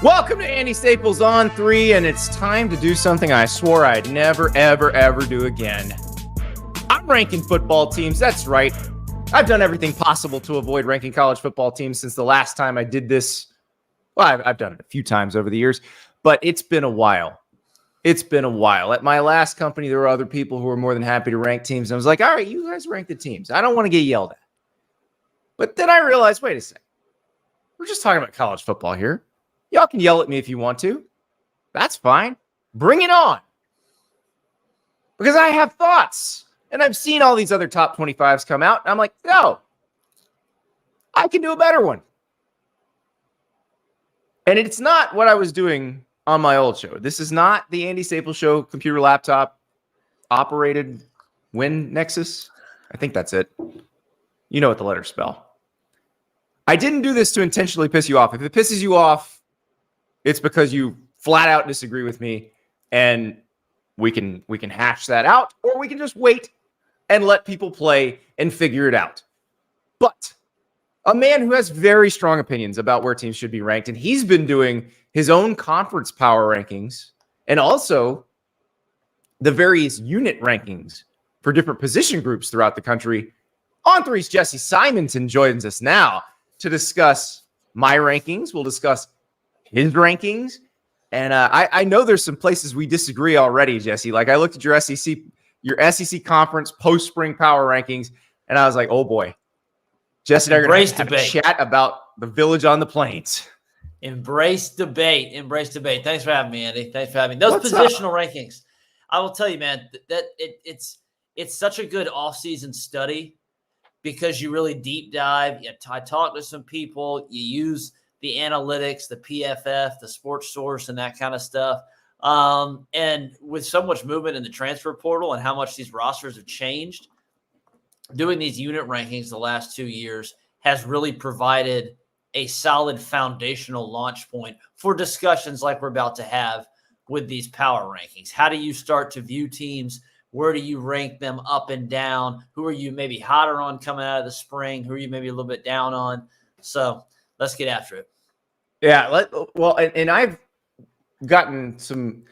Welcome to Andy Staples On3, and it's time to do something I swore I'd never, ever, ever do again. I'm ranking football teams. That's right. I've done everything possible to avoid ranking college football teams since the last time I did this. Well, I've done it a few times over the years, but it's been a while. It's been a while. At my last company, there were other people who were more than happy to rank teams. And I was like, all right, you guys rank the teams. I don't want to get yelled at. But then I realized, wait a second. We're just talking about college football here. Y'all can yell at me if you want to. That's fine. Bring it on. Because I have thoughts. And I've seen all these other top 25s come out. And I'm like, no, I can do a better one. And it's not what I was doing on my old show. This is not the Andy Staples Show computer laptop operated Win Nexus. I think that's it. You know what the letters spell. I didn't do this to intentionally piss you off. If it pisses you off, it's because you flat out disagree with me, and we can hash that out, or we can just wait and let people play and figure it out. But a man who has very strong opinions about where teams should be ranked, and he's been doing his own conference power rankings and also the various unit rankings for different position groups throughout the country. On3's Jesse Simonton joins us now to discuss my rankings. We'll discuss his rankings. And I know there's some places we disagree already, Jesse. Like, I looked at your SEC conference post-spring power rankings, and I was like, oh boy. Jesse and I are going to have a chat about the Village on the Plains. Embrace debate. Embrace debate. Thanks for having me, Andy. Thanks for having me. Those positional rankings, I will tell you, man, that it's such a good off-season study because you really deep dive. I talk to some people. You use the analytics, the PFF, the sports source, and that kind of stuff. And with so much movement in the transfer portal and how much these rosters have changed, doing these unit rankings the last 2 years has really provided a solid foundational launch point for discussions like we're about to have with these power rankings. How do you start to view teams? Where do you rank them up and down? Who are you maybe hotter on coming out of the spring? Who are you maybe a little bit down on? So let's get after it. Yeah. And I've gotten some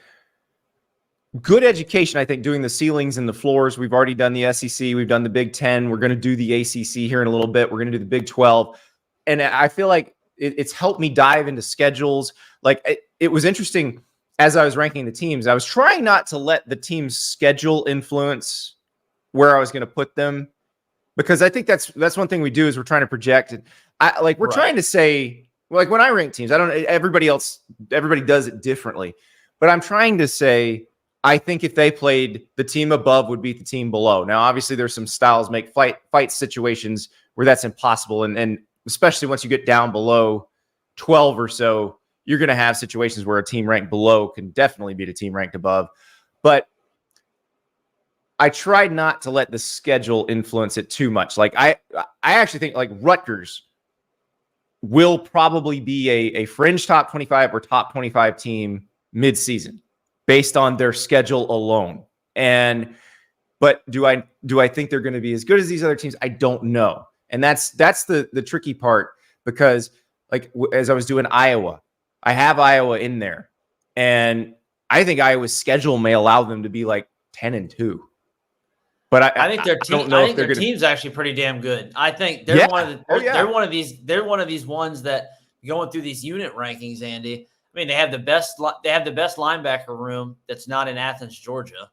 good education, I think, doing the ceilings and the floors. We've already done the SEC. We've done the Big Ten. We're going to do the ACC here in a little bit. We're going to do the Big 12. And I feel like it's helped me dive into schedules. Like, it was interesting as I was ranking the teams. I was trying not to let the team's schedule influence where I was going to put them, because I think that's one thing we do is we're trying to project. And we're trying to say, like, when I rank teams, everybody does it differently, but I'm trying to say, I think if they played, the team above would beat the team below. Now, obviously, there's some styles make fight situations where that's impossible, and especially once you get down below 12 or so, you're going to have situations where a team ranked below can definitely beat a team ranked above. But I tried not to let the schedule influence it too much. Like, I actually think, like, Rutgers will probably be a fringe top 25 or top 25 team mid-season based on their schedule alone. But do I think they're going to be as good as these other teams? I don't know. And that's the tricky part, because, like, as I was doing Iowa, I have Iowa in there, and I think Iowa's schedule may allow them to be like 10-2. But I think their team. I think their team's actually pretty damn good. I think they're they're one of these ones that, going through these unit rankings, Andy. I mean, they have the best linebacker room that's not in Athens, Georgia.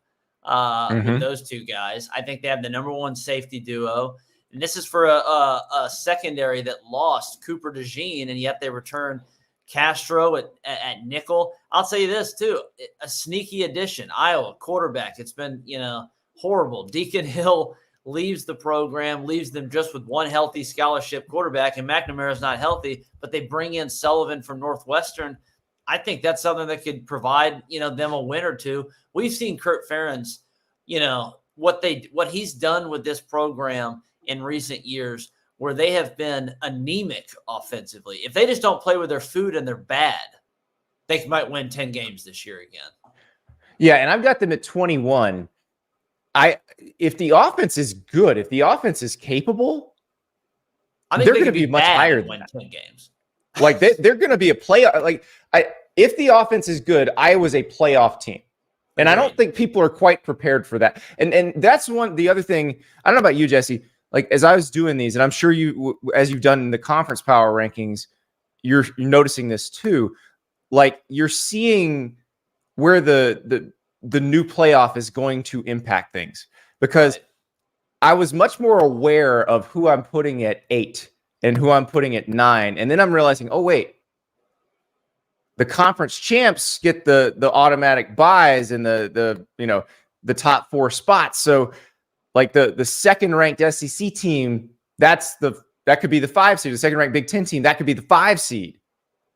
With those two guys, I think they have the number one safety duo, and this is for a secondary that lost Cooper DeJean, and yet they returned Castro at nickel. I'll tell you this too: a sneaky addition, Iowa quarterback. It's been horrible. Deacon Hill leaves the program, leaves them just with one healthy scholarship quarterback, and McNamara's not healthy, but they bring in Sullivan from Northwestern. I think that's something that could provide, them a win or two. We've seen Kurt Ferentz, what he's done with this program in recent years, where they have been anemic offensively. If they just don't play with their food and they're bad, they might win 10 games this year again. Yeah, and I've got them at 21. If the offense is good, if the offense is capable, I think they're going to be much higher than win 10 games. Like they're going to be a playoff. Like if the offense is good, Iowa's a playoff team. And I don't think people are quite prepared for that. And that's the other thing. I don't know about you, Jesse. Like as I was doing these, and I'm sure you, as you've done in the conference power rankings, you're noticing this too. Like you're seeing where the new playoff is going to impact things, because I was much more aware of who I'm putting at 8 and who I'm putting at 9. And then I'm realizing, oh, wait, the conference champs get the automatic buys and the top 4 spots. So like the second ranked SEC team, that could be the 5 seed. The second ranked Big Ten team, that could be the 5 seed,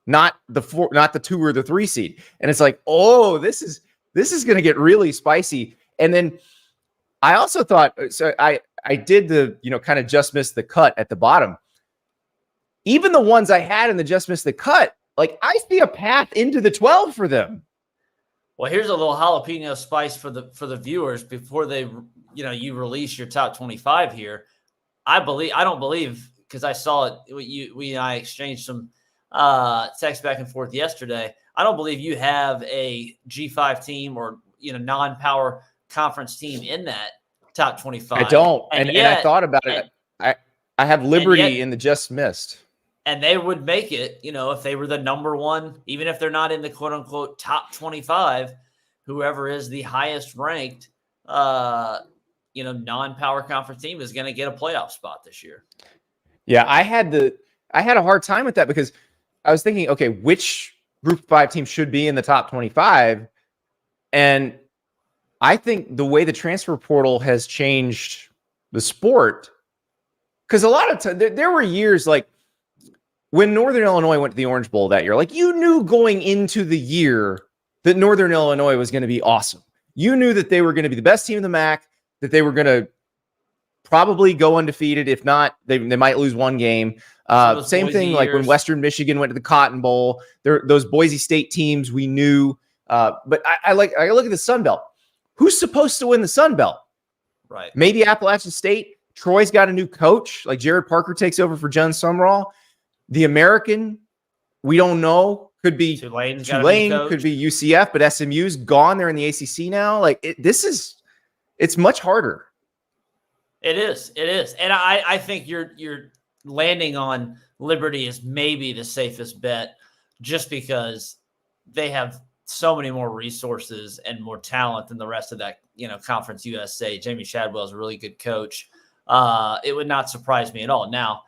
not the 2 or the 3 seed. And it's like, oh, this is going to get really spicy. And then I also thought, so I did the, kind of just missed the cut at the bottom. Even the ones I had in the just missed the cut, like I see a path into the 12 for them. Well, here's a little jalapeno spice for the viewers before they, you release your top 25 here. I don't believe, because I saw it. We and I exchanged some text back and forth yesterday. I don't believe you have a G5 team or non-power conference team in that top 25. I don't, and I thought about it. I have Liberty in the just missed. And they would make it, if they were the number 1, even if they're not in the quote unquote top 25, whoever is the highest ranked, non-power conference team is going to get a playoff spot this year. Yeah, I had a hard time with that, because I was thinking, okay, which Group 5 team should be in the top 25? And I think the way the transfer portal has changed the sport, because a lot of times there were years like when Northern Illinois went to the Orange Bowl that year, like you knew going into the year that Northern Illinois was going to be awesome. You knew that they were going to be the best team in the MAC, that they were going to probably go undefeated. If not, they might lose one game. Same thing like when Western Michigan went to the Cotton Bowl. Those Boise State teams we knew. But I look at the Sun Belt. Who's supposed to win the Sun Belt? Right. Maybe Appalachian State. Troy's got a new coach. Like Jared Parker takes over for Jen Sumrall. The American, we don't know. Could be Tulane, could be UCF, but SMU's gone. They're in the ACC now. Like it's much harder. It is. And I think you're landing on Liberty is maybe the safest bet, just because they have so many more resources and more talent than the rest of that, Conference USA. Jamie Shadwell is a really good coach. It would not surprise me at all. Now,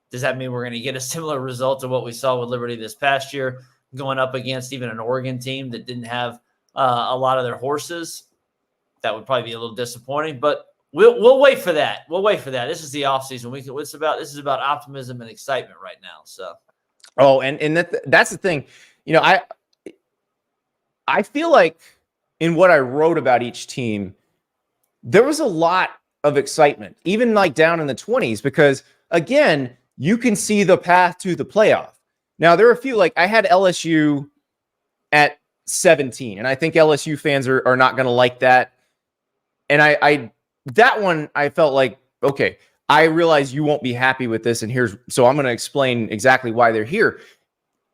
does that mean we're going to get a similar result to what we saw with Liberty this past year, going up against even an Oregon team that didn't have a lot of their horses? That would probably be a little disappointing, but we'll wait for that. We'll wait for that. This is the offseason. This is about optimism and excitement right now. So, and that's the thing. I feel like in what I wrote about each team, there was a lot of excitement, even like down in the 20s, because again, you can see the path to the playoff. Now, there are a few, like I had LSU at 17, and I think LSU fans are not going to like that. And that one, I felt like, okay, I realize you won't be happy with this, so I'm going to explain exactly why they're here.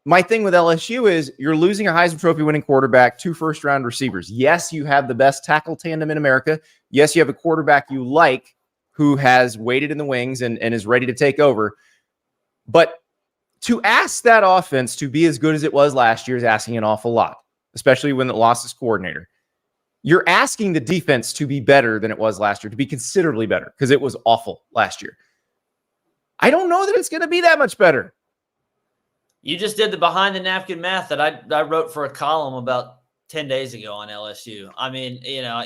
My thing with LSU is you're losing a Heisman Trophy winning quarterback, 2 first-round receivers. Yes, you have the best tackle tandem in America. Yes, you have a quarterback you like who has waited in the wings and is ready to take over. But to ask that offense to be as good as it was last year is asking an awful lot, especially when it lost its coordinator. You're asking the defense to be better than it was last year, to be considerably better, because it was awful last year. I don't know that it's going to be that much better. You just did the behind the napkin math that I wrote for a column about 10 days ago on LSU. I mean,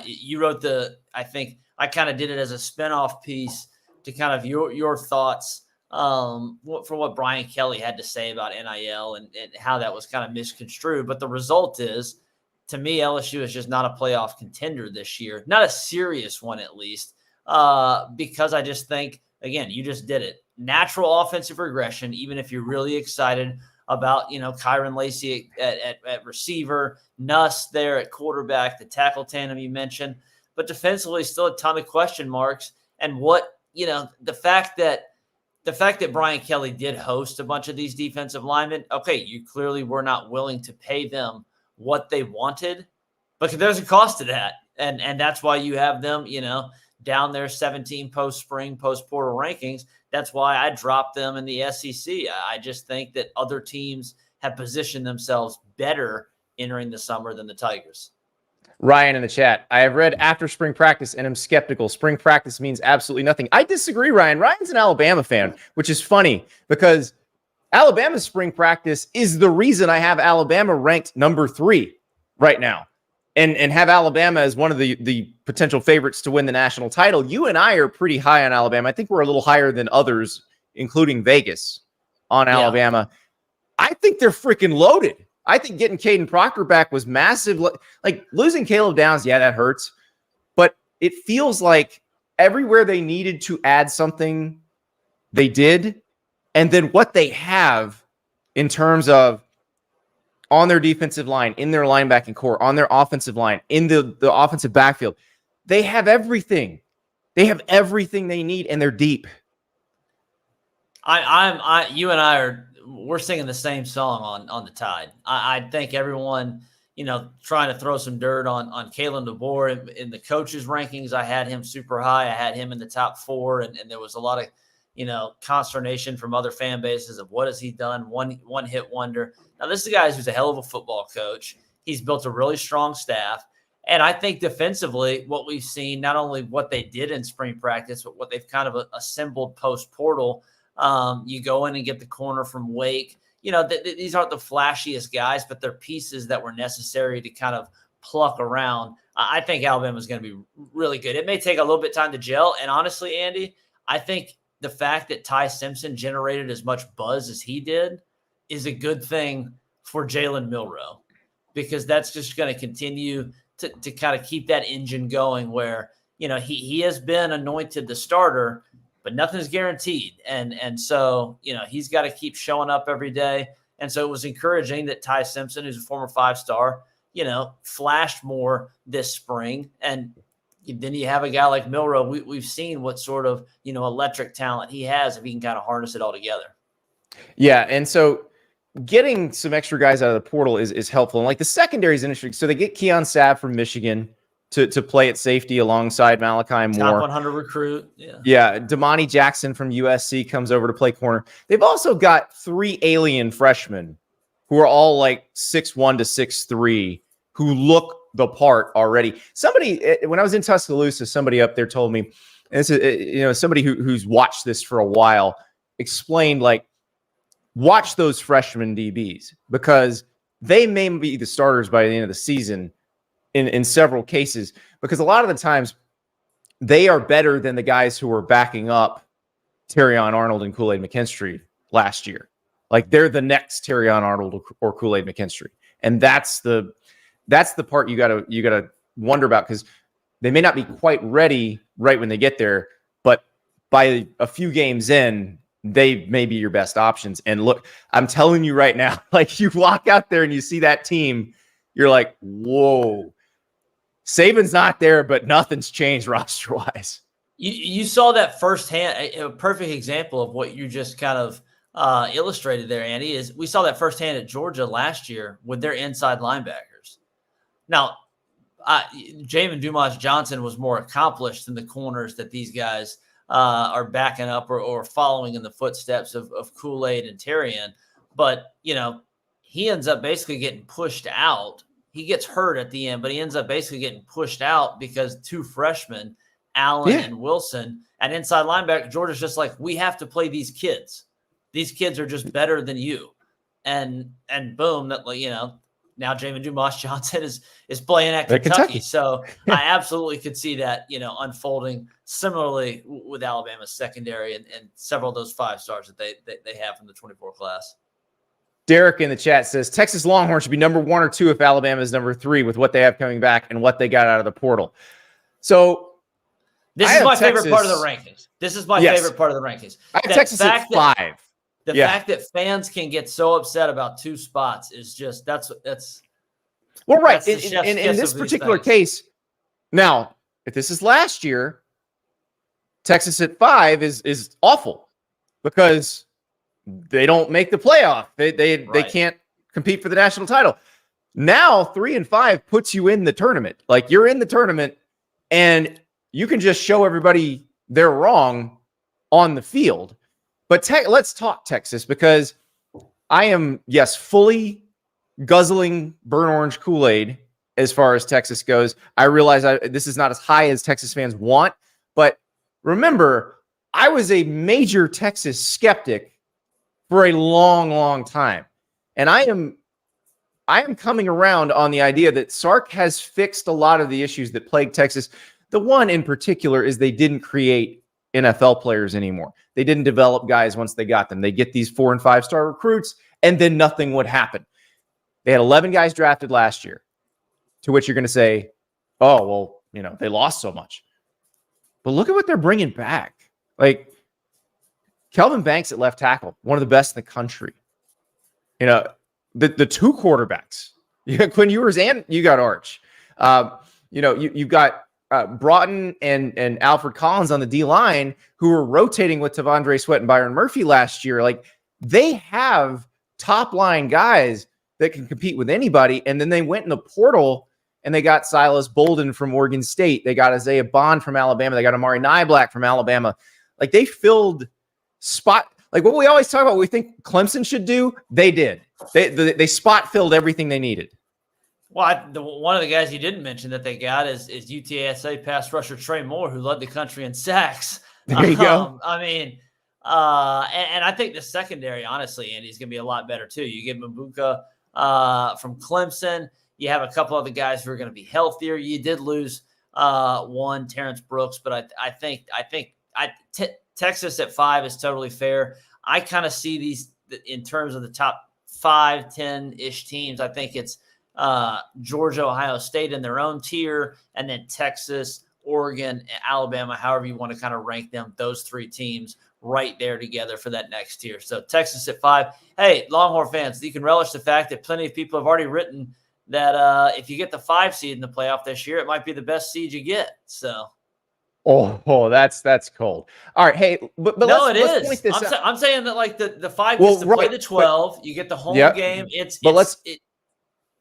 you wrote I think I kind of did it as a spinoff piece to kind of your thoughts for what Brian Kelly had to say about NIL and how that was kind of misconstrued. But the result is, to me, LSU is just not a playoff contender this year, not a serious one at least, because I just think, again, you just did it. Natural offensive regression, even if you're really excited about, Kyron Lacey at receiver, Nuss there at quarterback, the tackle tandem you mentioned, but defensively still a ton of question marks. And the fact that the fact that Brian Kelly did host a bunch of these defensive linemen, okay, you clearly were not willing to pay them what they wanted, but there's a cost to that. And that's why you have them, down there 17 post-spring, post-portal rankings. That's why I dropped them in the SEC. I just think that other teams have positioned themselves better entering the summer than the Tigers. Ryan in the chat, I have read after spring practice and am skeptical. Spring practice means absolutely nothing. I disagree, Ryan. Ryan's an Alabama fan, which is funny because Alabama's spring practice is the reason I have Alabama ranked number 3 right now and have Alabama as one of the potential favorites to win the national title. You and I are pretty high on Alabama. I think we're a little higher than others, including Vegas, on Alabama. I think they're freaking loaded. I think getting Caden Proctor back was massive. Like losing Caleb Downs, yeah, that hurts. But it feels like everywhere they needed to add something, they did. And then what they have in terms of on their defensive line, in their linebacking core, on their offensive line, in the offensive backfield, they have everything. They have everything they need, and they're deep. You and I we're singing the same song on the Tide. I think everyone, trying to throw some dirt on Kalen DeBoer in the coaches' rankings. I had him super high. I had him in the top 4, and there was a lot of, consternation from other fan bases of what has he done? One hit wonder. Now, this is a guy who's a hell of a football coach. He's built a really strong staff. And I think defensively, what we've seen, not only what they did in spring practice, but what they've kind of assembled post-portal. You go in and get the corner from Wake. These aren't the flashiest guys, but they're pieces that were necessary to kind of pluck around. I think Alabama is going to be really good. It may take a little bit of time to gel. And honestly, Andy, I think the fact that Ty Simpson generated as much buzz as he did is a good thing for Jalen Milroe, because that's just going to continue to kind of keep that engine going where, he has been anointed the starter, but nothing's guaranteed. And so, he's got to keep showing up every day. And so it was encouraging that Ty Simpson, who's a former 5-star, flashed more this spring. And then you have a guy like Milroe. We've seen what sort of, electric talent he has if he can kind of harness it all together. Yeah. And so getting some extra guys out of the portal is helpful. And like the secondary is interesting. So they get Keon Sabb from Michigan to play at safety alongside Malachi Moore. Top 100 recruit. Yeah. Damani Jackson from USC comes over to play corner. They've also got 3 alien freshmen who are all like 6'1" to 6'3", who look the part already. Somebody, when I was in Tuscaloosa, somebody up there told me, and this is, somebody who's watched this for a while, explained watch those freshman DBs because they may be the starters by the end of the season in several cases, because a lot of the times they are better than the guys who were backing up Terrion Arnold and Kool-Aid McKinstry last year. Like they're the next Terrion Arnold or Kool-Aid McKinstry. And that's the part you gotta wonder about, because they may not be quite ready right when they get there, but by a few games in, they may be your best options. And look, I'm telling you right now, like you walk out there and you see that team, you're like, whoa, Saban's not there, but nothing's changed roster-wise. You saw that firsthand. A perfect example of what you just kind of illustrated there, Andy, is we saw that firsthand at Georgia last year with their inside linebackers. Now, Jamin Dumas-Johnson was more accomplished than the corners that these guys are backing up or following in the footsteps of Kool-Aid and Terrion. But, he ends up basically getting pushed out. He gets hurt at the end, but he ends up basically getting pushed out because 2 freshmen, Allen and Wilson, at inside linebacker, Georgia's just like, we have to play these kids. These kids are just better than you. And boom, that now Jamin Dumas-Johnson is playing at Kentucky. So I absolutely could see that, unfolding similarly with Alabama's secondary and several of those 5-stars that they have from the 24 class. Derek in the chat says Texas Longhorns should be number 1 or 2 if Alabama is number 3 with what they have coming back and what they got out of the portal. So this is my favorite part of the rankings. This is my favorite part of the rankings. I have Texas at 5. The fact that fans can get so upset about 2 spots is just that's well, right. In this particular case, now if this is last year, Texas at 5 is awful. because they don't make the playoff. They can't compete for the national title. Now 3-5 puts you in the tournament. Like, you're in the tournament and you can just show everybody they're wrong on the field. But let's talk Texas, because I am, yes, fully guzzling burnt orange Kool-Aid as far as Texas goes. I realize this is not as high as Texas fans want, but remember, I was a major Texas skeptic for a long, long time. And I am coming around on the idea that Sark has fixed a lot of the issues that plague Texas. The one in particular is they didn't create NFL players anymore. They didn't develop guys once they got them. They get these 4- and 5-star recruits, and then nothing would happen. They had 11 guys drafted last year, to which you're going to say, oh, well, they lost so much. But look at what they're bringing back. Like, Kelvin Banks at left tackle, one of the best in the country. The two quarterbacks, you got Quinn Ewers and you got Arch. You've got Broughton and Alfred Collins on the D-line, who were rotating with Tavondre Sweat and Byron Murphy last year. Like, they have top-line guys that can compete with anybody. And then they went in the portal and they got Silas Bolden from Oregon State. They got Isaiah Bond from Alabama. They got Amari Niblack from Alabama. Like, they filled spot. Like, what we always talk about, we think Clemson should do, they did. They spot filled everything they needed. Well, one of the guys you didn't mention that they got is UTSA pass rusher Trey Moore, who led the country in sacks. There you go. I mean, and I think the secondary, honestly, Andy, is going to be a lot better too. You get Mbuka from Clemson. You have a couple other guys who are going to be healthier. You did lose one, Terrence Brooks, but I think Texas at 5 is totally fair. I kind of see these in terms of the top 5, 10-ish teams. I think it's Georgia, Ohio State in their own tier, and then Texas, Oregon, Alabama, however you want to kind of rank them, those 3 teams right there together for that next tier. So Texas at 5. Hey, Longhorn fans, you can relish the fact that plenty of people have already written that if you get the 5 seed in the playoff this year, it might be the best seed you get. So. Oh, that's cold. All right, hey, but no, let's point this out. I'm saying that, like, the 5 gets to play the 12. You get the home game.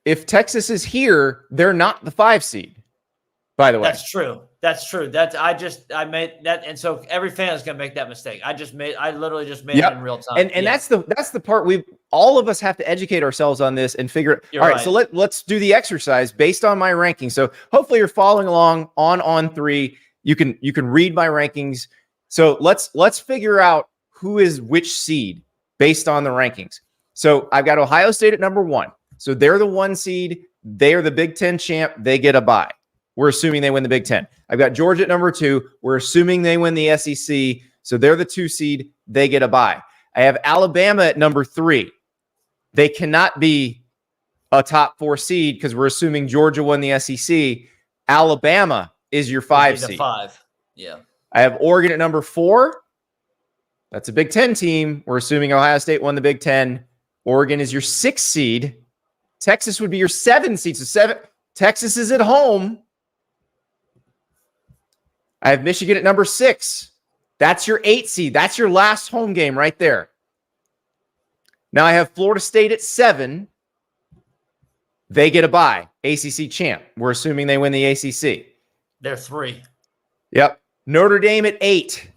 If Texas is here, they're not the 5 seed. By the way, that's true. I made that, and so every fan is going to make that mistake. I literally just made it in real time. And that's the part all of us have to educate ourselves on this and figure. All right, so let's do the exercise based on my ranking. So hopefully you're following along on 3. You can read my rankings. So let's figure out who is which seed based on the rankings. So I've got Ohio State at number 1. So they're the 1 seed. They're the Big Ten champ. They get a bye. We're assuming they win the Big Ten. I've got Georgia at number 2. We're assuming they win the SEC. So they're the 2 seed. They get a bye. I have Alabama at number 3. They cannot be a top 4 seed because we're assuming Georgia won the SEC. Alabama is your 5 seed. 5. Yeah. I have Oregon at number 4. That's a Big Ten team. We're assuming Ohio State won the Big Ten. Oregon is your 6 seed. Texas would be your 7 seed. So 7. Texas is at home. I have Michigan at number 6. That's your 8 seed. That's your last home game right there. Now I have Florida State at 7. They get a bye. ACC champ. We're assuming they win the ACC. They're 3. Yep. Notre Dame at 8.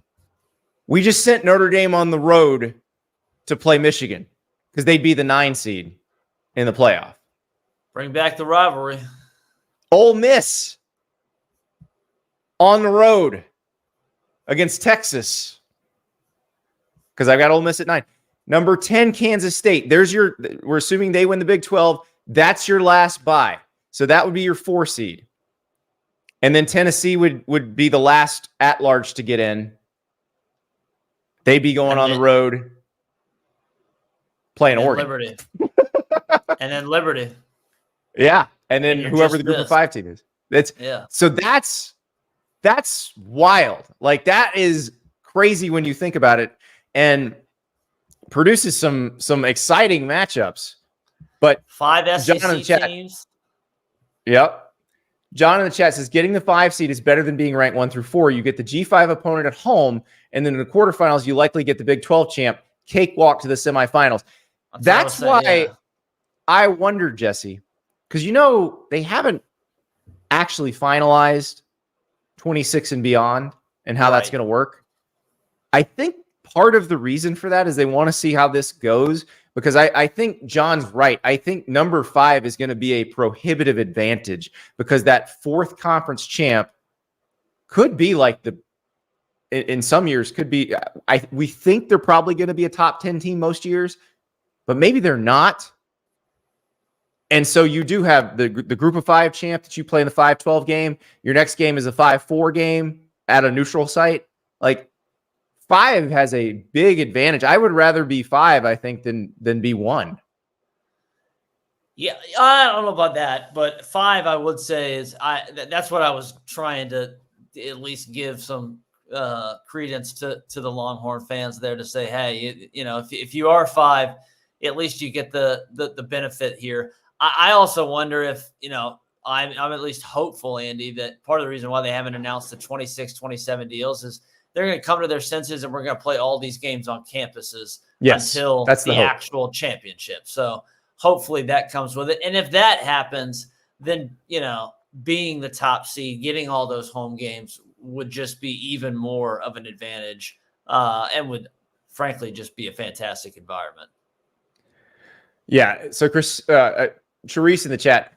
We just sent Notre Dame on the road to play Michigan because they'd be the 9 seed in the playoff. Bring back the rivalry. Ole Miss on the road against Texas because I've got Ole Miss at 9. Number 10, Kansas State. We're assuming they win the Big 12. That's your last bye. So that would be your 4 seed. And then Tennessee would be the last at-large to get in. They'd be going on the road playing Oregon. Liberty. And then Liberty. Yeah. And then whoever the group of 5 team is. So that's wild. Like, that is crazy when you think about it, and produces some exciting matchups. But 5 SEC teams. Yep. John in the chat says getting the 5 seed is better than being ranked 1 through 4. You get the G5 opponent at home, And then in the quarterfinals, you likely get the Big 12 champ, cakewalk to the semifinals. That's why I wonder, Jesse, because they haven't actually finalized 26 and beyond and how that's going to work. I think part of the reason for that is they want to see how this goes, because I think John's right. I think number 5 is going to be a prohibitive advantage, because that 4th conference champ could be like in some years could be, we think they're probably going to be a top 10 team most years, but maybe they're not. And so you do have the group of 5 champ that you play in the 5-12 game. Your next game is a 5-4 game at a neutral site. Like, 5 has a big advantage. I would rather be 5, I think, than be 1. Yeah, I don't know about that, but 5, I would say, is that's what I was trying to at least give some credence to the Longhorn fans there, to say, hey, if you are 5, at least you get the benefit here. I also wonder if, I'm at least hopeful, Andy, that part of the reason why they haven't announced the 26, 27 deals is they're going to come to their senses, and we're going to play all these games on campuses until the actual championship. So hopefully that comes with it. And if that happens, then, being the top seed, getting all those home games would just be even more of an advantage, and would frankly just be a fantastic environment. Yeah. So Chris, Charisse in the chat,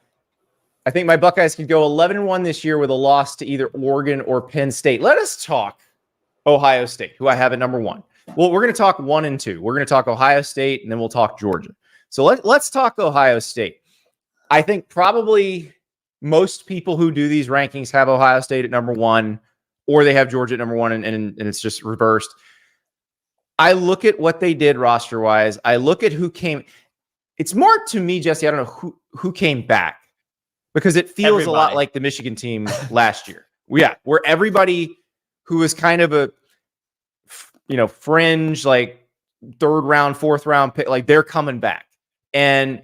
I think my Buckeyes could go 11-1 this year with a loss to either Oregon or Penn State. Let us talk Ohio State, who I have at number 1. Well, we're going to talk 1 and 2. We're going to talk Ohio State, and then we'll talk Georgia. So let's talk Ohio State. I think probably most people who do these rankings have Ohio State at number 1, or they have Georgia at number 1, and it's just reversed. I look at what they did roster-wise. I look at who came. It's more to me, Jesse, I don't know who came back, because it feels a lot like the Michigan team last year. Yeah, where everybody who was kind of a fringe, like 3rd round, 4th round pick, like they're coming back. And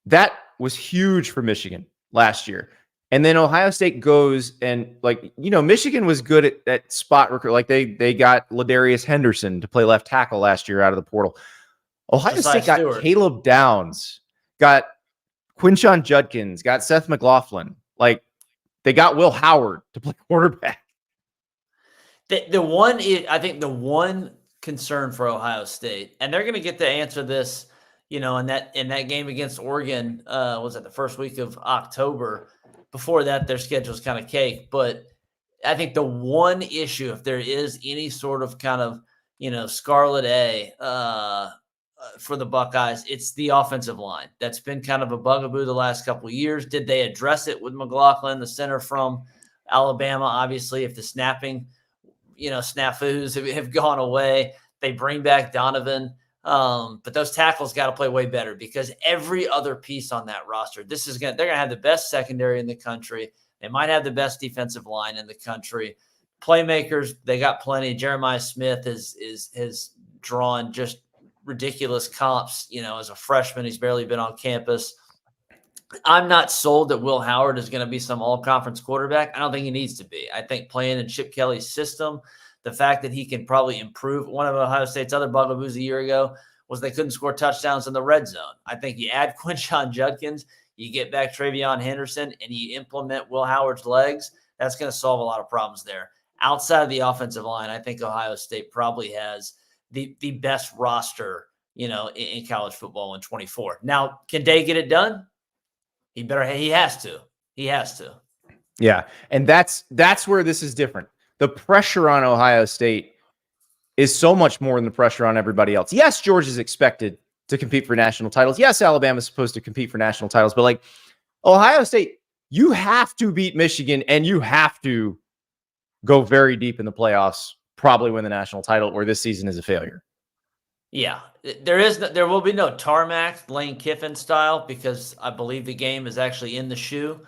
that was huge for Michigan last year. And then Ohio State goes and Michigan was good at spot recruit. Like they got Ladarius Henderson to play left tackle last year out of the portal. Ohio State got Caleb Downs, got Quinshon Judkins, got Seth McLaughlin. Like, they got Will Howard to play quarterback. The one concern for Ohio State, and they're going to get to answer this, in that game against Oregon, was it the first week of October? Before that, their schedule's kind of cake. But I think the one issue, if there is any sort of kind of, Scarlet A for the Buckeyes, it's the offensive line. That's been kind of a bugaboo the last couple of years. Did they address it with McLaughlin, the center from Alabama? Obviously, if the snapping, snafus have gone away, they bring back Donovan. But those tackles got to play way better, because every other piece on that roster, they're going to have the best secondary in the country. They might have the best defensive line in the country. Playmakers, they got plenty. Jeremiah Smith has drawn just ridiculous comps. As a freshman, he's barely been on campus. I'm not sold that Will Howard is going to be some all-conference quarterback. I don't think he needs to be. I think playing in Chip Kelly's system, the fact that he can probably improve. One of Ohio State's other bugaboos a year ago was they couldn't score touchdowns in the red zone. I think you add Quinshon Judkins, you get back Travion Henderson, and you implement Will Howard's legs. That's going to solve a lot of problems there. Outside of the offensive line, I think Ohio State probably has the best roster, in college football in 24. Now, can Day get it done? He has to. Yeah. And that's where this is different. The pressure on Ohio State is so much more than the pressure on everybody else. Yes, Georgia is expected to compete for national titles. Yes, Alabama is supposed to compete for national titles, but like Ohio State, you have to beat Michigan, and you have to go very deep in the playoffs, probably win the national title, or this season is a failure. Yeah, there will be no tarmac Lane Kiffin style, because I believe the game is actually in the shoe.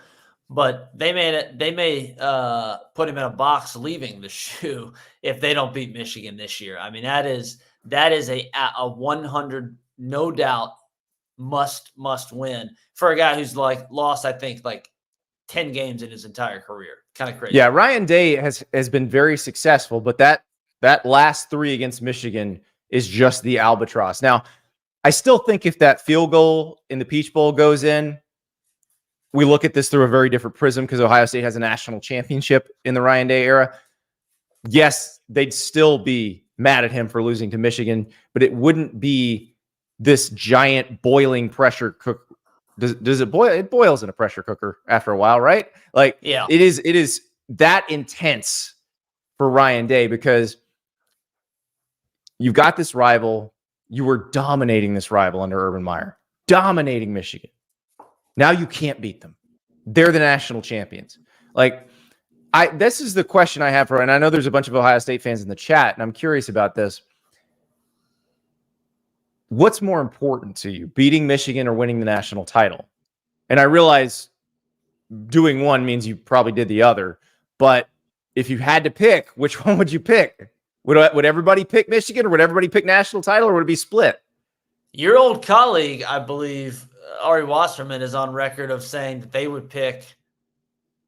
But they may put him in a box leaving the shoe if they don't beat Michigan this year. I mean, that is a 100, no doubt, must win for a guy who's lost, I think, 10 games in his entire career. Kind of crazy. Yeah, Ryan Day has been very successful, but that That last 3 against Michigan is just the albatross. Now, I still think if that field goal in the Peach Bowl goes in, we look at this through a very different prism because Ohio State has a national championship in the Ryan Day era. Yes, they'd still be mad at him for losing to Michigan, but it wouldn't be this giant boiling pressure cook. Does it boil? It boils in a pressure cooker after a while, right? Like, yeah, it is that intense for Ryan Day because you've got this rival. You were dominating this rival under Urban Meyer, dominating Michigan. Now you can't beat them. They're the national champions. Like, this is the question I have for, and I know there's a bunch of Ohio State fans in the chat, and I'm curious about this. What's more important to you, beating Michigan or winning the national title? And I realize doing one means you probably did the other, but if you had to pick, which one would you pick? Would everybody pick Michigan, or would everybody pick national title, or would it be split? Your old colleague, I believe, Ari Wasserman, is on record of saying that they would pick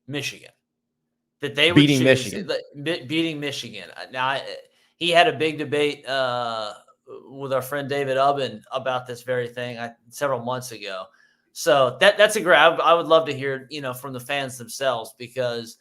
Michigan. That they would beating Michigan. Beating Michigan. Now, he had a big debate with our friend David Ubben about this very thing several months ago. So that's a great. I would love to hear, from the fans themselves, because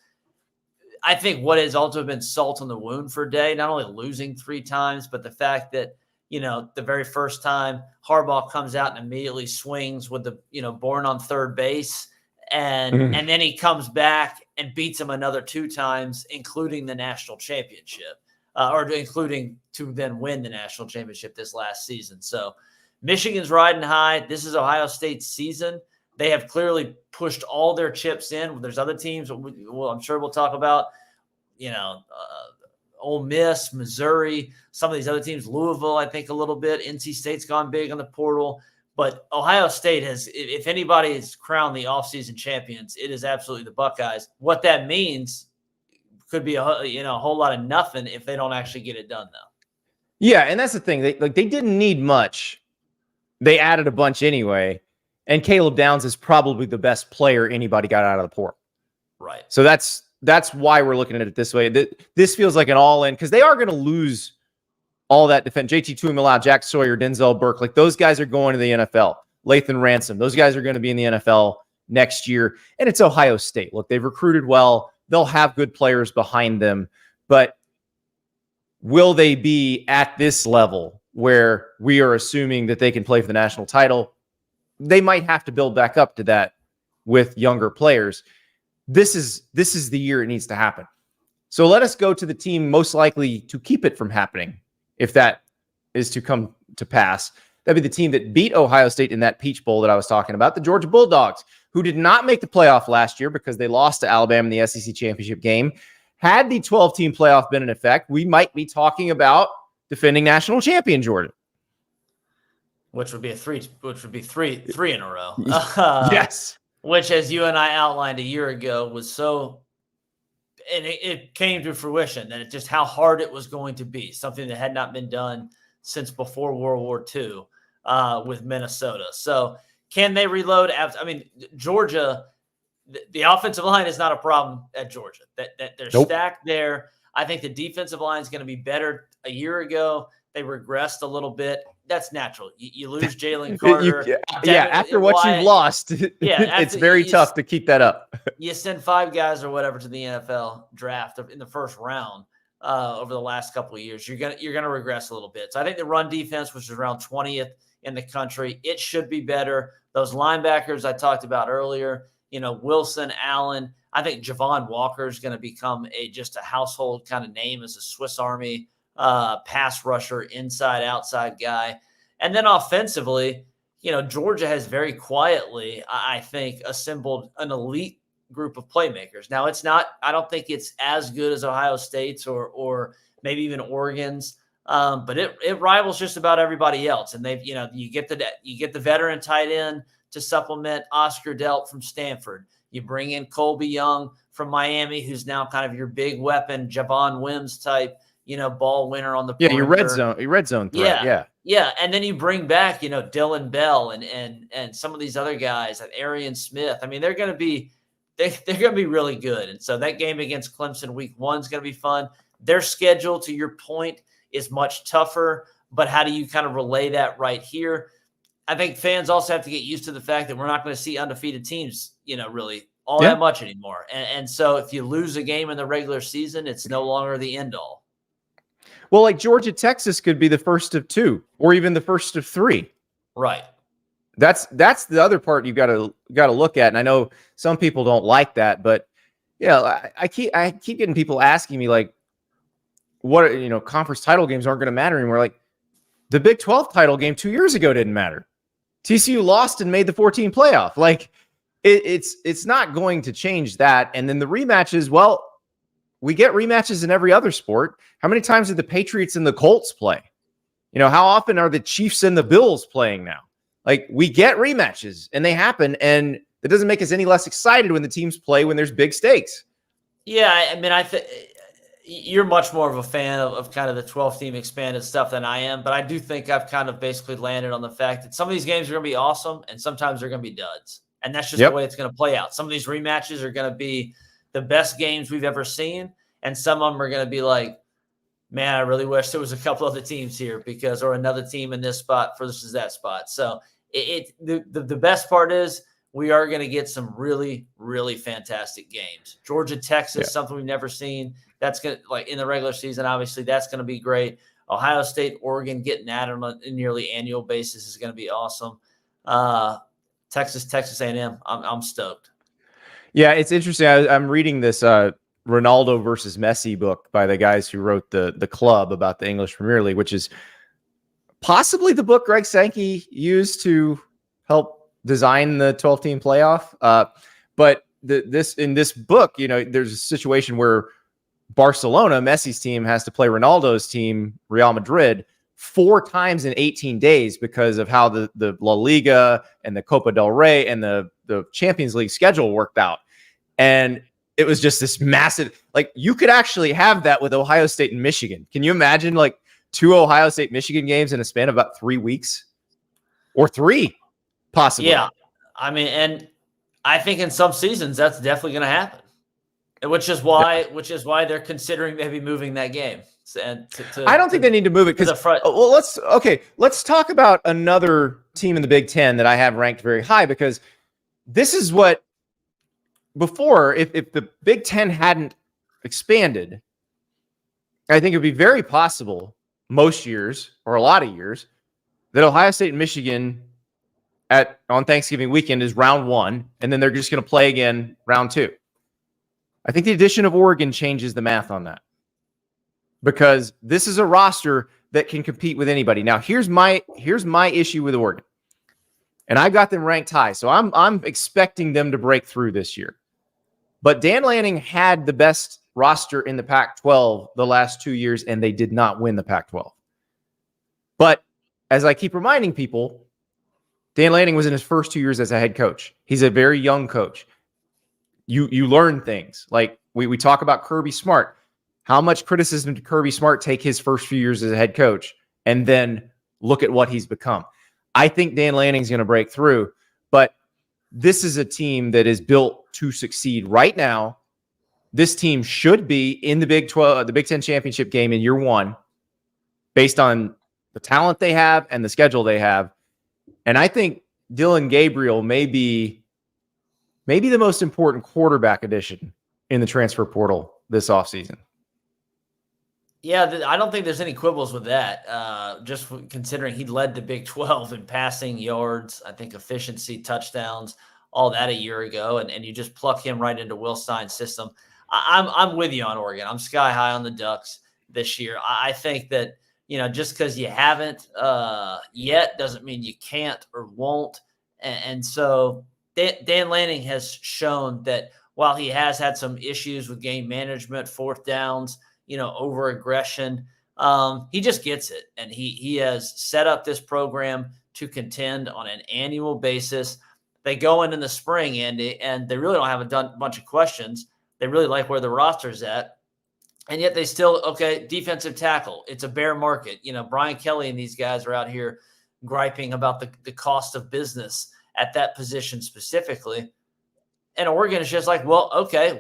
I think what has also been salt on the wound for Day, not only losing 3 times, but the fact that, the very first time Harbaugh comes out and immediately swings with the, born on third base. And then he comes back and beats him another 2 times, including the national championship, or including to then win the national championship this last season. So Michigan's riding high. This is Ohio State's season. They have clearly pushed all their chips in. There's other teams, well, I'm sure we'll talk about, Ole Miss, Missouri, some of these other teams, Louisville, I think a little bit. NC State's gone big on the portal. But Ohio State has, if anybody is crowned the offseason champions, it is absolutely the Buckeyes. What that means could be a whole lot of nothing if they don't actually get it done, though. Yeah, and that's the thing. They didn't need much. They added a bunch anyway. And Caleb Downs is probably the best player anybody got out of the portal. Right. So that's why we're looking at it this way. This feels like an all-in, because they are going to lose all that defense. JT Tuimoloau, Jack Sawyer, Denzel Burke, like those guys are going to the NFL. Lathan Ransom, those guys are going to be in the NFL next year. And it's Ohio State. Look, they've recruited well. They'll have good players behind them. But will they be at this level where we are assuming that they can play for the national title? They might have to build back up to that with younger players. This is the year it needs to happen. So let us go to the team most likely to keep it from happening, if that is to come to pass. That'd be the team that beat Ohio State in that Peach Bowl that I was talking about, the Georgia Bulldogs, who did not make the playoff last year because they lost to Alabama in the SEC championship game. Had the 12-team playoff been in effect, we might be talking about defending national champion Georgia. Which would be three in a row. Yes. Which, as you and I outlined a year ago, was so, and it came to fruition that just how hard it was going to be, something that had not been done since before World War II with Minnesota. So can they reload? I mean, Georgia, the offensive line is not a problem at Georgia. That they're stacked there. I think the defensive line is going to be better. A year ago, they regressed a little bit. That's natural. You lose Jalen Carter. After what you've lost, it's very tough to keep that up. You send 5 guys or whatever to the NFL draft in the first round over the last couple of years. You're gonna regress a little bit. So I think the run defense, which is around 20th in the country, it should be better. Those linebackers I talked about earlier, Wilson, Allen. I think Javon Walker is going to become just a household kind of name as a Swiss Army pass rusher, inside, outside guy. And then offensively, Georgia has very quietly, I think, assembled an elite group of playmakers. Now, I don't think it's as good as Ohio State's or maybe even Oregon's, but it rivals just about everybody else. And they've, you get the veteran tight end to supplement Oscar Delt from Stanford. You bring in Colby Young from Miami, who's now kind of your big weapon, Javon Wims type, ball winner on the perimeter. Yeah, your red zone threat. Yeah. And then you bring back, Dylan Bell and some of these other guys, like Arian Smith. I mean, they're going to be really good. And so that game against Clemson week 1 is going to be fun. Their schedule, to your point, is much tougher, but how do you kind of relay that right here? I think fans also have to get used to the fact that we're not going to see undefeated teams, really all that much anymore. And so if you lose a game in the regular season, it's no longer the end all. Well, like Georgia, Texas could be the first of 2 or even the first of 3. Right. That's the other part you got to look at. And I know some people don't like that, but yeah, I keep getting people asking me like, what, conference title games aren't going to matter anymore. Like the Big 12 title game 2 years ago didn't matter. TCU lost and made the 14 playoff. Like it's not going to change that. And then the rematches, well, we get rematches in every other sport. How many times did the Patriots and the Colts play? How often are the Chiefs and the Bills playing now? Like we get rematches and they happen, and it doesn't make us any less excited when the teams play when there's big stakes. Yeah, I mean, I think you're much more of a fan of kind of the 12-team expanded stuff than I am, but I do think I've kind of basically landed on the fact that some of these games are going to be awesome and sometimes they're going to be duds. And that's just the way it's going to play out. Some of these rematches are going to be the best games we've ever seen, and some of them are going to be like, man, I really wish there was a couple other teams here or another team in this spot versus that spot. So the best part is we are going to get some really, really fantastic games. Georgia, Texas, something we've never seen. That's going to, like in the regular season, obviously that's going to be great. Ohio State, Oregon, getting at them on a nearly annual basis is going to be awesome. Texas A&M, I'm stoked. Yeah, it's interesting. I'm reading this Ronaldo versus Messi book by the guys who wrote the Club about the English Premier League, which is possibly the book Greg Sankey used to help design the 12-team playoff. But in this book, there's a situation where Barcelona, Messi's team, has to play Ronaldo's team, Real Madrid, 4 times in 18 days because of how the La Liga and the Copa del Rey and the Champions League schedule worked out. And it was just this massive, like you could actually have that with Ohio State and Michigan. Can you imagine like 2 Ohio State Michigan games in a span of about 3 weeks or 3 possibly? Yeah. I mean, and I think in some seasons that's definitely going to happen, which is why they're considering maybe moving that game. I don't think they need to move it because let's talk about another team in the Big Ten that I have ranked very high, because this is what before, if the Big Ten hadn't expanded, I think it would be very possible most years or a lot of years that Ohio State and Michigan on Thanksgiving weekend is round 1, and then they're just going to play again round 2. I think the addition of Oregon changes the math on that, because this is a roster that can compete with anybody. Now, here's my issue with Oregon, and I got them ranked high, so I'm expecting them to break through this year. But Dan Lanning had the best roster in the Pac-12 the last 2 years, and they did not win the Pac-12. But as I keep reminding people, Dan Lanning was in his first 2 years as a head coach. He's a very young coach. You learn things. Like we talk about Kirby Smart. How much criticism did Kirby Smart take his first few years as a head coach? And then look at what he's become. I think Dan Lanning's going to break through, but this is a team that is built to succeed right now. This team should be in the Big 12, the Big Ten championship game in year 1, based on the talent they have and the schedule they have. And I think Dylan Gabriel may be the most important quarterback addition in the transfer portal this offseason. Yeah, I don't think there's any quibbles with that. Just considering he led the Big 12 in passing yards, I think efficiency, touchdowns, all that a year ago, and you just pluck him right into Will Stein's system. I'm with you on Oregon. I'm sky high on the Ducks this year. I think that, just because you haven't yet doesn't mean you can't or won't. And so Dan Lanning has shown that while he has had some issues with game management, 4th downs, over aggression, he just gets it. And he has set up this program to contend on an annual basis. They go in the spring, Andy, and they really don't have a bunch of questions. They really like where the roster's at. And yet they still, defensive tackle. It's a bear market. Brian Kelly and these guys are out here griping about the cost of business at that position specifically. And Oregon is just like, well,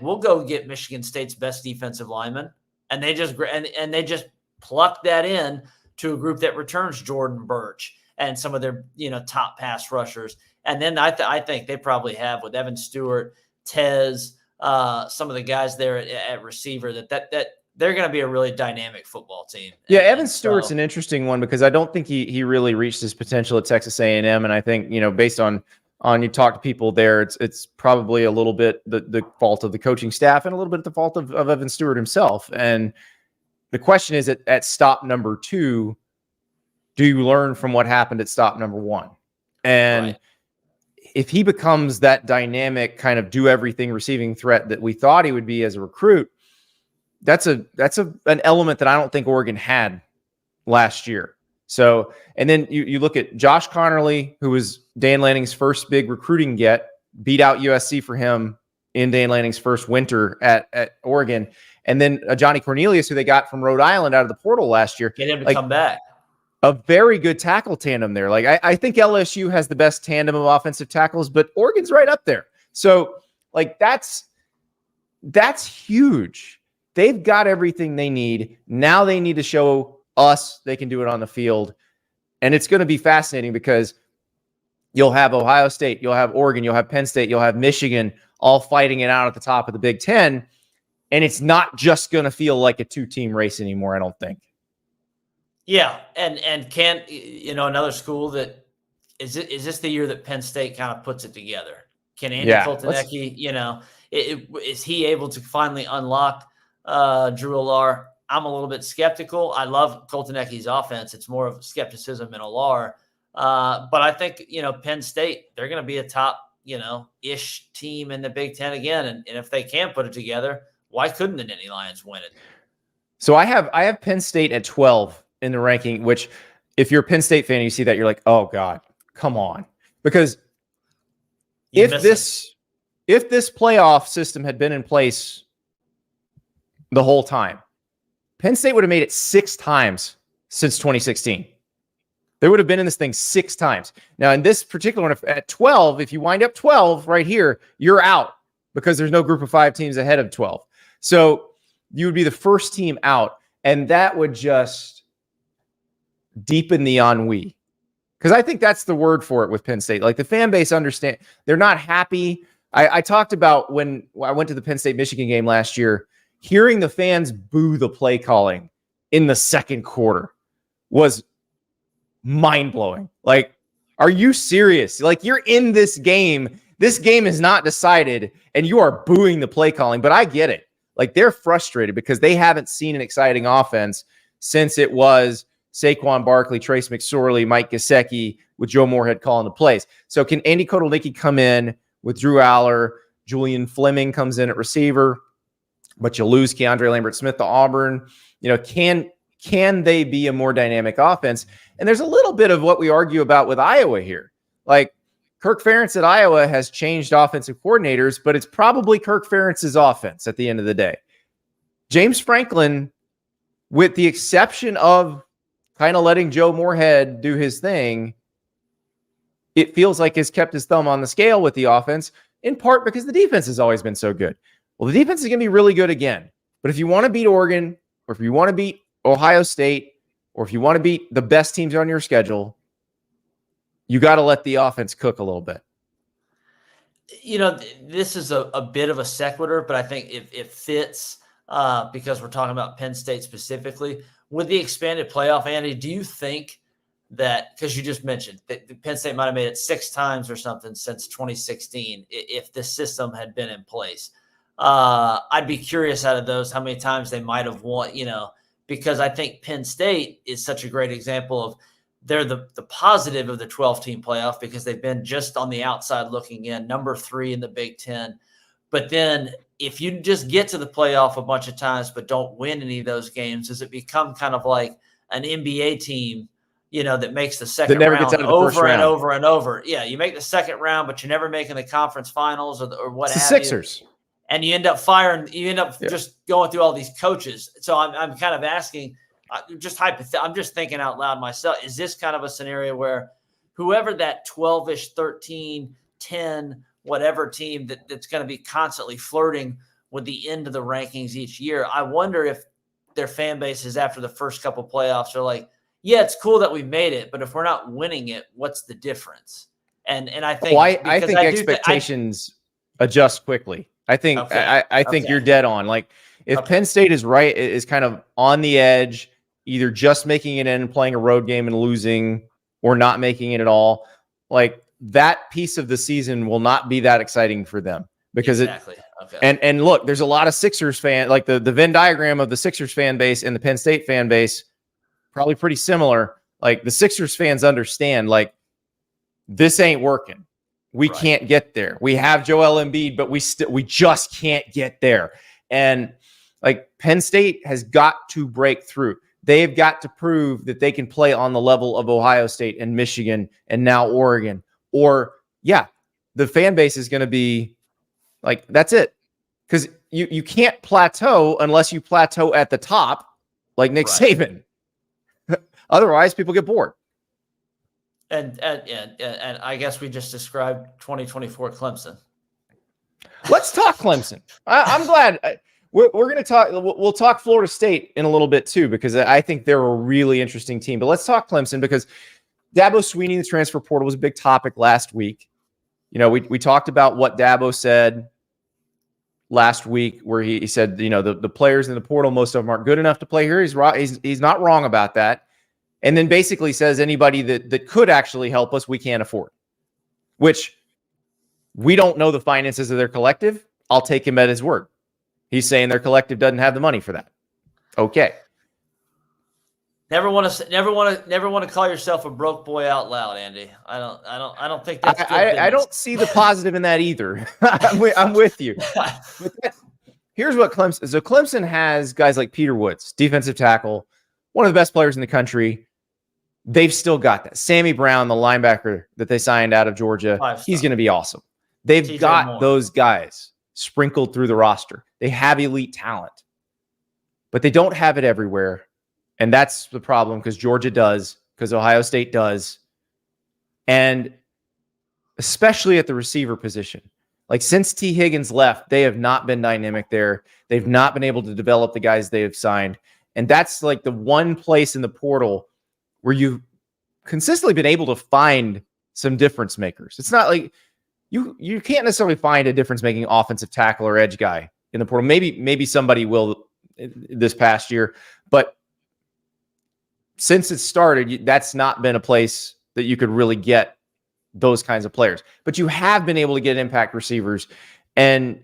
we'll go get Michigan State's best defensive lineman. and they just pluck that in to a group that returns Jordan Birch and some of their top pass rushers. And then I think they probably have with Evan Stewart, Tez, some of the guys there at receiver that they're going to be a really dynamic football team. Yeah, Evan Stewart's an interesting one because I don't think he really reached his potential at Texas A&M, and I think based on you talk to people there, it's probably a little bit the fault of the coaching staff and a little bit the fault of Evan Stewart himself. And the question is at stop number 2, do you learn from what happened at stop number 1? And right. If he becomes that dynamic kind of do everything receiving threat that we thought he would be as a recruit, that's an element that I don't think Oregon had last year. So, and then you look at Josh Connerly, who was Dan Lanning's first big recruiting get, beat out USC for him in Dan Lanning's first winter at Oregon. And then Johnny Cornelius, who they got from Rhode Island out of the portal last year. Get him to come back. A very good tackle tandem there. Like I think LSU has the best tandem of offensive tackles, but Oregon's right up there. So like that's huge. They've got everything they need. Now they need to show us they can do it on the field. And it's going to be fascinating because you'll have Ohio State, you'll have Oregon, you'll have Penn State, you'll have Michigan all fighting it out at the top of the Big Ten. And it's not just going to feel like a 2-team race anymore, I don't think. Yeah, and can another school that is this the year that Penn State kind of puts it together? Can Andy Koltanecki, is he able to finally unlock Drew Allar? I'm a little bit skeptical. I love Koltanecki's offense. It's more of skepticism in Allar, but I think Penn State, they're going to be a top ish team in the Big Ten again, and if they can put it together, why couldn't the Nittany Lions win it? So I have Penn State at 12. In the ranking, which if you're a Penn State fan, you see that you're like, oh God, come on. Because if this playoff system had been in place the whole time, Penn State would have made it 6 times since 2016. They would have been in this thing 6 times. Now, in this particular one, at 12, if you wind up 12 right here, you're out because there's no group of 5 teams ahead of 12. So you would be the first team out, and that would just deepen the ennui, because I think that's the word for it with Penn State. Like the fan base understand they're not happy. I talked about when I went to the Penn State Michigan game last year, hearing the fans boo the play calling in the second quarter was mind blowing. Like, are you serious? Like you're in this game. This game is not decided and you are booing the play calling, but I get it. Like they're frustrated because they haven't seen an exciting offense since it was Saquon Barkley, Trace McSorley, Mike Gesicki, with Joe Moorhead calling the plays. So can Andy Kotelnicki come in with Drew Allar? Julian Fleming comes in at receiver, but you lose Keandre Lambert-Smith to Auburn. Can they be a more dynamic offense? And there's a little bit of what we argue about with Iowa here. Like Kirk Ferentz at Iowa has changed offensive coordinators, but it's probably Kirk Ferentz's offense at the end of the day. James Franklin, with the exception of kind of letting Joe Moorhead do his thing, it feels like has kept his thumb on the scale with the offense, in part because the defense has always been so good. Well, the defense is going to be really good again. But if you want to beat Oregon, or if you want to beat Ohio State, or if you want to beat the best teams on your schedule, you got to let the offense cook a little bit. This is a bit of a sequitur, but I think it fits because we're talking about Penn State specifically. With the expanded playoff, Andy, do you think that, because you just mentioned that Penn State might have made it 6 times or something since 2016, if this system had been in place, I'd be curious out of those how many times they might have won, because I think Penn State is such a great example of they're the positive of the 12-team playoff because they've been just on the outside looking in, number 3 in the Big Ten. But then if you just get to the playoff a bunch of times but don't win any of those games, does it become kind of like an NBA team, that makes the second round over and over and over? Yeah, you make the second round, but you're never making the conference finals or what have you. Sixers. And you end up just going through all these coaches. So I'm kind of asking, I'm just thinking out loud myself, is this kind of a scenario where whoever that 12-ish, 13, 10, whatever team that's going to be constantly flirting with the end of the rankings each year, I wonder if their fan bases after the first couple playoffs are like, yeah, it's cool that we made it, but if we're not winning it, what's the difference? And I think I think expectations adjust quickly. I think okay. I think you're dead on. Like if Penn State is kind of on the edge, either just making it in and playing a road game and losing, or not making it at all, like that piece of the season will not be that exciting for them because and look, there's a lot of Sixers fan, like the Venn diagram of the Sixers fan base and the Penn State fan base, probably pretty similar. Like the Sixers fans understand, like, this ain't working. We can't get there. We have Joel Embiid, but we just can't get there. And like Penn State has got to break through. They've got to prove that they can play on the level of Ohio State and Michigan and now Oregon. Or the fan base is going to be like, that's it. Because you can't plateau unless you plateau at the top, like Nick Saban. Otherwise, people get bored. And I guess we just described 2024 Clemson. Let's talk Clemson. I'm glad we're going to talk. We'll talk Florida State in a little bit too, because I think they're a really interesting team. But let's talk Clemson because Dabo Swinney, the transfer portal, was a big topic last week. You know, we talked about what Dabo said last week, where he said, you know, the players in the portal, most of them aren't good enough to play here. He's not wrong about that. And then basically says anybody that could actually help us, we can't afford. Which we don't know the finances of their collective. I'll take him at his word. He's saying their collective doesn't have the money for that. Okay. Never want to call yourself a broke boy out loud, Andy. I don't think that's good I don't see the positive in that either. I'm with you. But here's what Clemson. So Clemson has guys like Peter Woods, defensive tackle, one of the best players in the country. They've still got that. Sammy Brown, the linebacker that they signed out of Georgia, he's going to be awesome. They've got those guys sprinkled through the roster. They have elite talent, but they don't have it everywhere. And that's the problem, because Georgia does, because Ohio State does. And especially at the receiver position. Like since T. Higgins left, they have not been dynamic there. They've not been able to develop the guys they have signed. And that's like the one place in the portal where you've consistently been able to find some difference makers. It's not like you can't necessarily find a difference-making offensive tackle or edge guy in the portal. Maybe somebody will this past year, but since it started, that's not been a place that you could really get those kinds of players. But you have been able to get impact receivers, and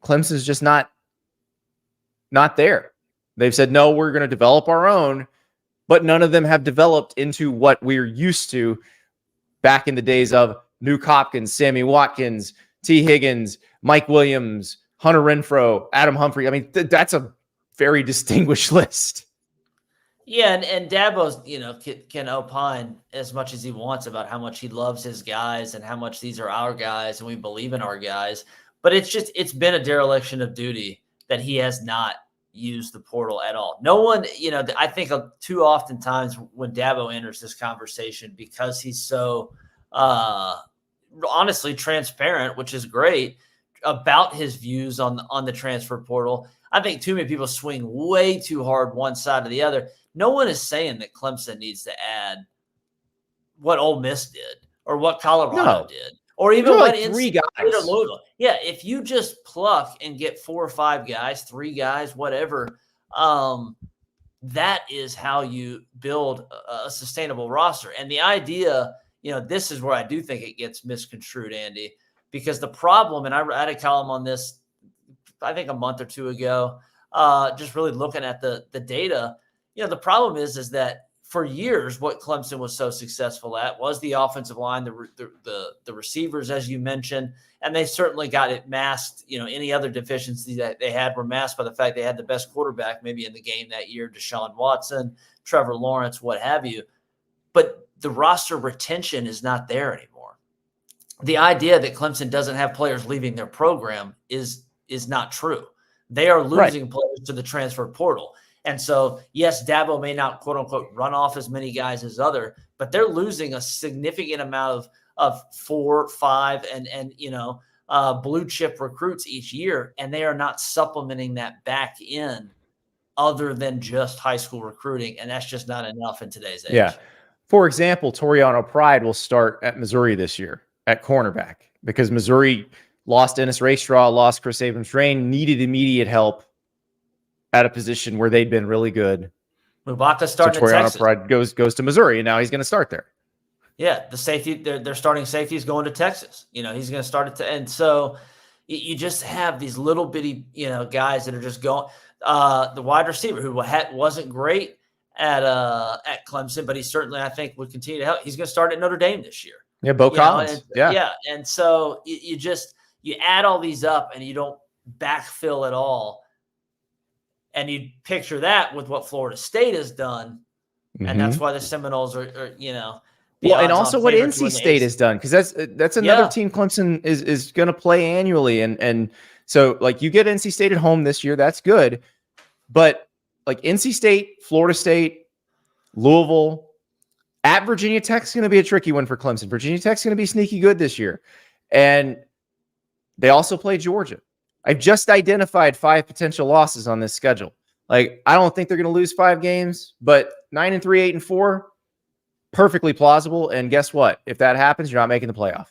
Clemson's just not there. They've said, no, we're going to develop our own, but none of them have developed into what we're used to back in the days of Nuke Hopkins, Sammy Watkins, T. Higgins, Mike Williams, Hunter Renfrow, Adam Humphrey. I mean, that's a very distinguished list. Yeah, and Dabo's, you know, can opine as much as he wants about how much he loves his guys and how much these are our guys and we believe in our guys. But it's been a dereliction of duty that he has not used the portal at all. No one, you know, I think too often times when Dabo enters this conversation, because he's so honestly transparent, which is great, about his views on the transfer portal, I think too many people swing way too hard one side or the other. No one is saying that Clemson needs to add what Ole Miss did or what Colorado did, or even what three guys or Louisville. Yeah, if you just pluck and get 4 or 5 guys, 3 guys, whatever, that is how you build a sustainable roster. And the idea, you know, this is where I do think it gets misconstrued, Andy, because the problem, and I had a column on this, I think a month or 2 ago, just really looking at the data. You know, the problem is that for years, what Clemson was so successful at was the offensive line, the receivers, as you mentioned, and they certainly got it masked. You know, any other deficiencies that they had were masked by the fact they had the best quarterback maybe in the game that year, Deshaun Watson, Trevor Lawrence, what have you. But the roster retention is not there anymore. The idea that Clemson doesn't have players leaving their program is not true. They are losing players to the transfer portal. And so, yes, Dabo may not, quote unquote, run off as many guys as other, but they're losing a significant amount of 4, 5, and you know, blue chip recruits each year, and they are not supplementing that back in other than just high school recruiting, and that's just not enough in today's age. Yeah. For example, Toriano Pride will start at Missouri this year at cornerback because Missouri lost Ennis Racestraw, lost Chris Abrams-Drain, needed immediate help at a position where they'd been really good. Mubaka's starting so at Toriano Texas. Pride goes to Missouri, and now he's going to start there. Yeah, the safety, their starting safety is going to Texas. He's going to start it and so you just have these little bitty, guys that are just going. The wide receiver who wasn't great at Clemson, but he certainly, I think, would continue to help. He's going to start at Notre Dame this year. Yeah, Bo Collins. Yeah, and so you add all these up, and you don't backfill at all, and you picture that with what Florida State has done, and that's why the Seminoles are well, and also what NC State has done, because that's another team Clemson is going to play annually, and so like you get NC State at home this year, that's good, but like NC State, Florida State, Louisville, at Virginia Tech's going to be a tricky one for Clemson. Virginia Tech's going to be sneaky good this year, and they also play Georgia. I've just identified 5 potential losses on this schedule. Like I don't think they're going to lose 5 games, but 9-3, 8-4. Perfectly plausible. And guess what? If that happens, you're not making the playoff.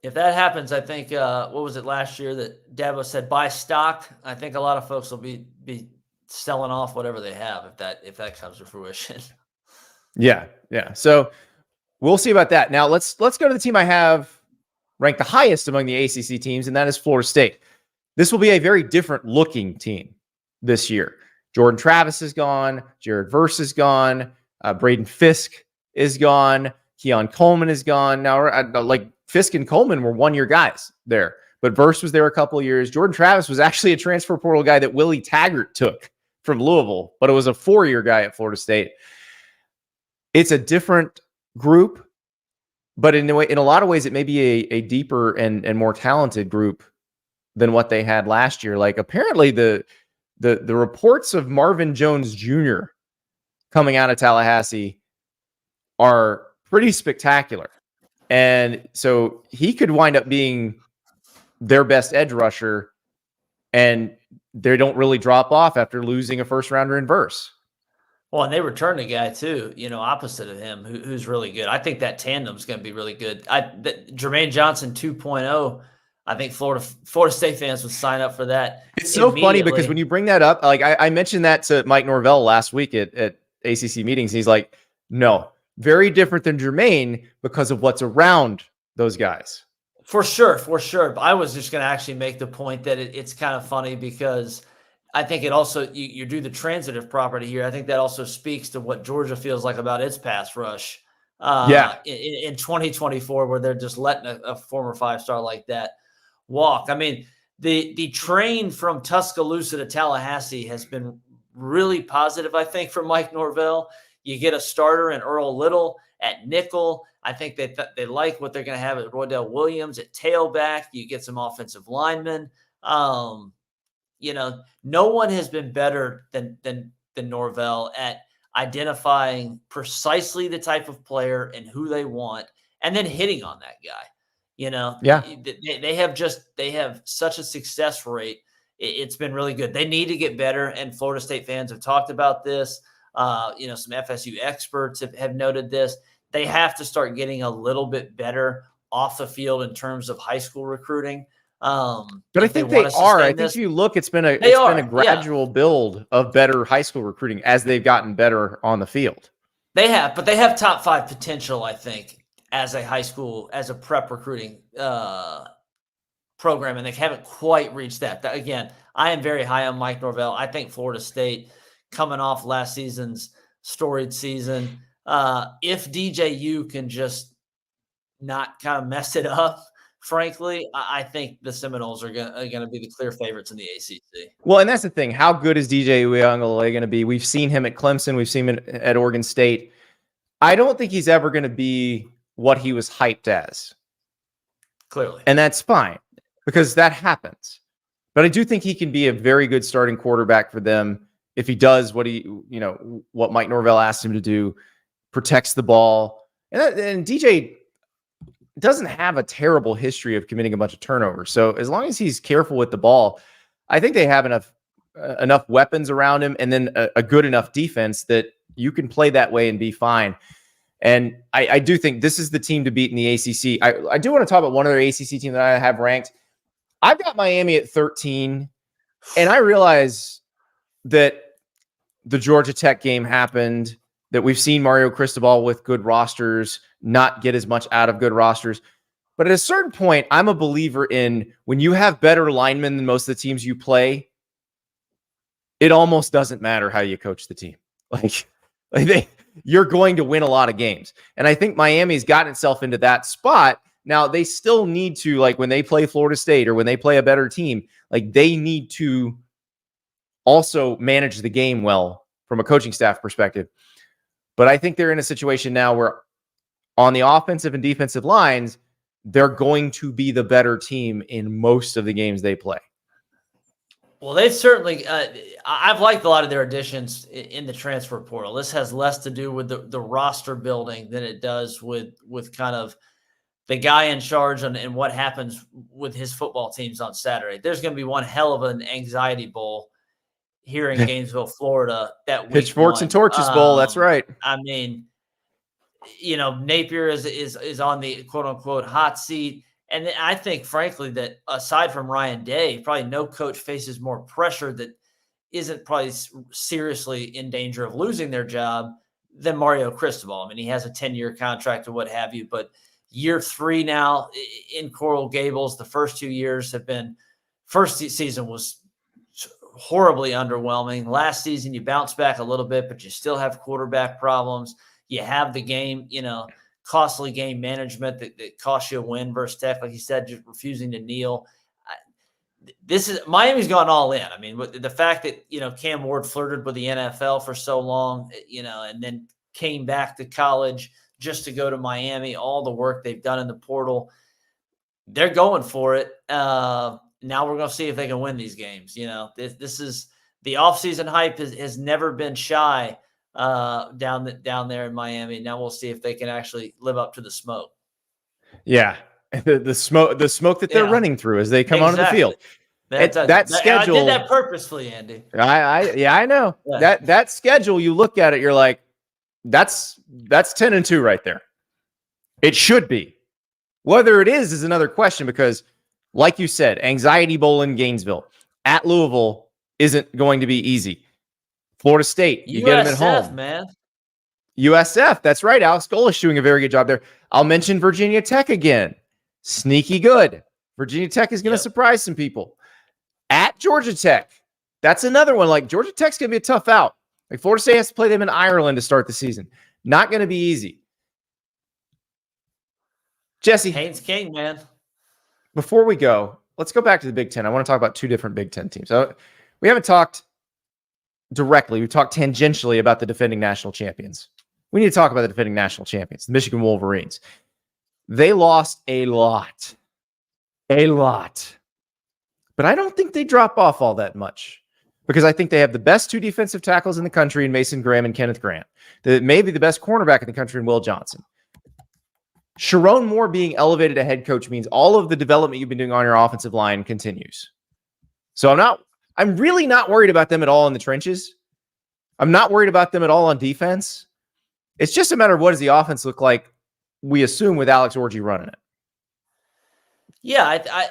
If that happens, I think, what was it last year that Dabo said, buy stock? I think a lot of folks will be selling off whatever they have if that comes to fruition. Yeah. So we'll see about that. Now let's go to the team I have ranked the highest among the ACC teams, and that is Florida State. This will be a very different looking team this year. Jordan Travis is gone. Jared Verse is gone. Braden Fisk is gone. Keon Coleman is gone. Now, like Fisk and Coleman were 1-year guys there, but Verse was there a couple of years. Jordan Travis was actually a transfer portal guy that Willie Taggart took from Louisville, but it was a 4-year guy at Florida State. It's a different group, but in a lot of ways, it may be a deeper and more talented group than what they had last year. Like apparently the reports of Marvin Jones Jr. coming out of Tallahassee are pretty spectacular. And so he could wind up being their best edge rusher, and they don't really drop off after losing a first rounder in Verse. Well, and they returned a guy too, opposite of him, who's really good. I think that tandem's going to be really good. Jermaine Johnson 2.0, I think Florida State fans would sign up for that. It's so funny because when you bring that up, like I mentioned that to Mike Norvell last week at ACC meetings. He's like, no, very different than Jermaine because of what's around those guys. For sure. But I was just going to actually make the point that it's kind of funny because I think it also, you do the transitive property here. I think that also speaks to what Georgia feels like about its pass rush in 2024, where they're just letting a former 5-star like that walk. I mean, the train from Tuscaloosa to Tallahassee has been really positive, I think, for Mike Norvell. You get a starter in Earl Little at nickel. I think they like what they're going to have at Roydell Williams at tailback. You get some offensive linemen. No one has been better than Norvell at identifying precisely the type of player and who they want, and then hitting on that guy. They have such a success rate. It's been really good. They need to get better, and Florida State fans have talked about this. Some FSU experts have noted this. They have to start getting a little bit better off the field in terms of high school recruiting. But I think they are. I think if you look, it's been a gradual build of better high school recruiting as they've gotten better on the field. They have, but they have top 5 potential, I think, as a prep recruiting program, and they haven't quite reached that. Again, I am very high on Mike Norvell. I think Florida State, coming off last season's storied season, if DJU can just not kind of mess it up, frankly, I think the Seminoles are going to be the clear favorites in the ACC. Well, and that's the thing. How good is DJ Uiagalelei going to be? We've seen him at Clemson. We've seen him at Oregon State. I don't think he's ever going to be what he was hyped as. Clearly. And that's fine because that happens. But I do think he can be a very good starting quarterback for them if he does what what Mike Norvell asked him to do, protects the ball. And DJ doesn't have a terrible history of committing a bunch of turnovers. So as long as he's careful with the ball, I think they have enough enough weapons around him, and then a good enough defense that you can play that way and be fine. And I do think this is the team to beat in the ACC. I do want to talk about one other ACC team that I have ranked. I've got Miami at 13, and I realize that the Georgia Tech game happened, that we've seen Mario Cristobal with good rosters not get as much out of good rosters. But at a certain point, I'm a believer in when you have better linemen than most of the teams you play, it almost doesn't matter how you coach the team. You're going to win a lot of games. And I think Miami's gotten itself into that spot. Now, they still need to, like when they play Florida State or when they play a better team, like they need to also manage the game well from a coaching staff perspective. But I think they're in a situation now where on the offensive and defensive lines, they're going to be the better team in most of the games they play. Well, they've certainly I've liked a lot of their additions in the transfer portal. This has less to do with the roster building than it does with kind of the guy in charge and what happens with his football teams on Saturday. There's going to be one hell of an anxiety bowl here in Gainesville, Florida. That Pitchforks and Torches Bowl. That's right. I mean, you know, Napier is on the quote unquote hot seat. And I think, frankly, that aside from Ryan Day, probably no coach faces more pressure that isn't probably seriously in danger of losing their job than Mario Cristobal. I mean, he has a 10-year contract or what have you, but year 3 now in Coral Gables, the first 2 years have been – first season was horribly underwhelming. Last season, you bounce back a little bit, but you still have quarterback problems. You have the game, you know, costly game management that cost you a win versus Tech, like you said, just refusing to kneel. Miami's gone all in. I mean, the fact that, you know, Cam Ward flirted with the NFL for so long, you know, and then came back to college just to go to Miami, all the work they've done in the portal, they're going for it. Now we're going to see if they can win these games. You know, this is the offseason hype has never been shy down there in Miami. Now we'll see if they can actually live up to the smoke. Yeah. The smoke that they're running through as they come onto the field. That schedule. I did that purposefully, Andy. I know. Yeah. That schedule, you look at it, you're like, that's 10-2 right there. It should be. Whether it is another question, because like you said, anxiety bowl in Gainesville at Louisville isn't going to be easy. Florida State, you get them at home. Man. USF, that's right. Alex Golish doing a very good job there. I'll mention Virginia Tech again. Sneaky good. Virginia Tech is going to surprise some people. At Georgia Tech, that's another one. Like, Georgia Tech's going to be a tough out. Like, Florida State has to play them in Ireland to start the season. Not going to be easy. Jesse. Haynes King, man. Before we go, let's go back to the Big Ten. I want to talk about 2 different Big Ten teams. We haven't talked directly. We've talked tangentially about the defending national champions. We need to talk about the defending national champions, the Michigan Wolverines. They lost a lot. But I don't think they drop off all that much, because I think they have the best 2 defensive tackles in the country in Mason Graham and Kenneth Grant. Maybe the best cornerback in the country in Will Johnson. Sharon Moore being elevated to head coach means all of the development you've been doing on your offensive line continues. So I'm really not worried about them at all in the trenches. I'm not worried about them at all on defense. It's just a matter of what does the offense look like, we assume, with Alex Orji running it. Yeah,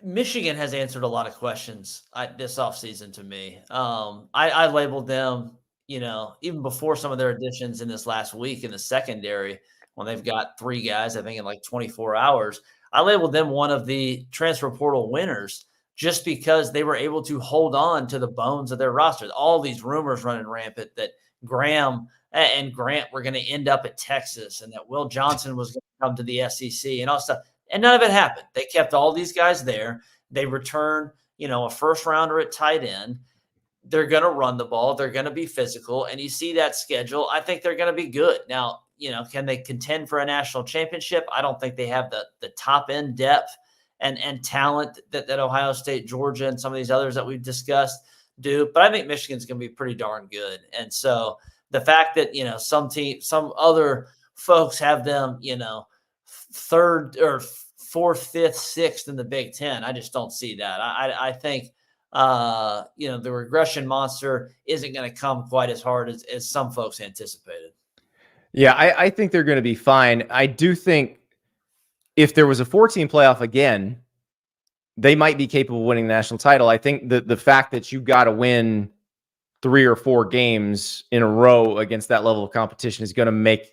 Michigan has answered a lot of questions this offseason to me. I labeled them, you know, even before some of their additions in this last week in the secondary, when they've got 3 guys, I think, in like 24 hours. I labeled them one of the transfer portal winners just because they were able to hold on to the bones of their roster. All these rumors running rampant that Graham and Grant were going to end up at Texas and that Will Johnson was going to come to the SEC and all stuff. And none of it happened. They kept all these guys there. They returned, you know, a first rounder at tight end. They're going to run the ball. They're going to be physical. And you see that schedule. I think they're going to be good. Now, you know, can they contend for a national championship? I don't think they have the top end depth and talent that Ohio State, Georgia, and some of these others that we've discussed do. But I think Michigan's going to be pretty darn good. And so the fact that, you know, some other folks have them, you know, 3rd or 4th, 5th, 6th in the Big Ten, I just don't see that. I think the regression monster isn't going to come quite as hard as some folks anticipated. Yeah, I think they're going to be fine. I do think if there was a 14 playoff again, they might be capable of winning the national title. I think the fact that you got to win 3 or 4 games in a row against that level of competition is going to make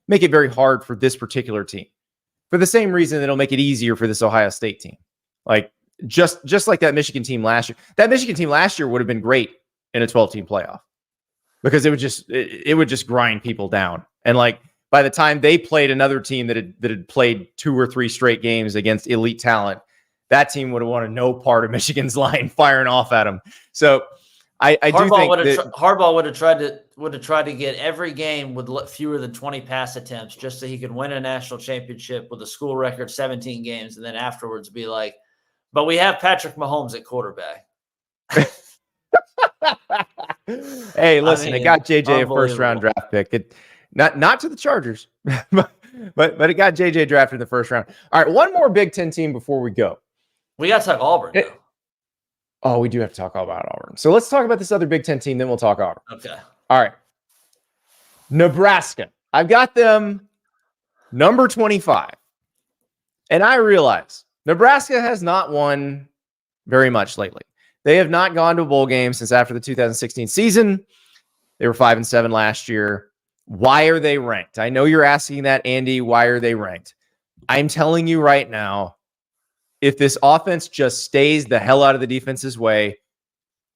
it very hard for this particular team. For the same reason it'll make it easier for this Ohio State team. Like just like that Michigan team last year. That Michigan team last year would have been great in a 12-team playoff because it would just grind people down. And like by the time they played another team that had played 2 or 3 straight games against elite talent, that team would have wanted no part of Michigan's line firing off at them. So I do think Harbaugh would have tried to get every game with fewer than 20 pass attempts just so he could win a national championship with a school record 17 games, and then afterwards be like, but we have Patrick Mahomes at quarterback. Hey, listen, it got JJ a first-round draft pick. Not to the Chargers, but it got JJ drafted in the first round. All right, one more Big Ten team before we go. We got to talk Auburn, though. Oh, we do have to talk all about Auburn. So let's talk about this other Big Ten team, then we'll talk Auburn. Okay. All right. Nebraska. I've got them number 25. And I realize Nebraska has not won very much lately. They have not gone to a bowl game since after the 2016 season. They were 5-7 last year. Why are they ranked? I know you're asking that, Andy. Why are they ranked? I'm telling you right now, if this offense just stays the hell out of the defense's way,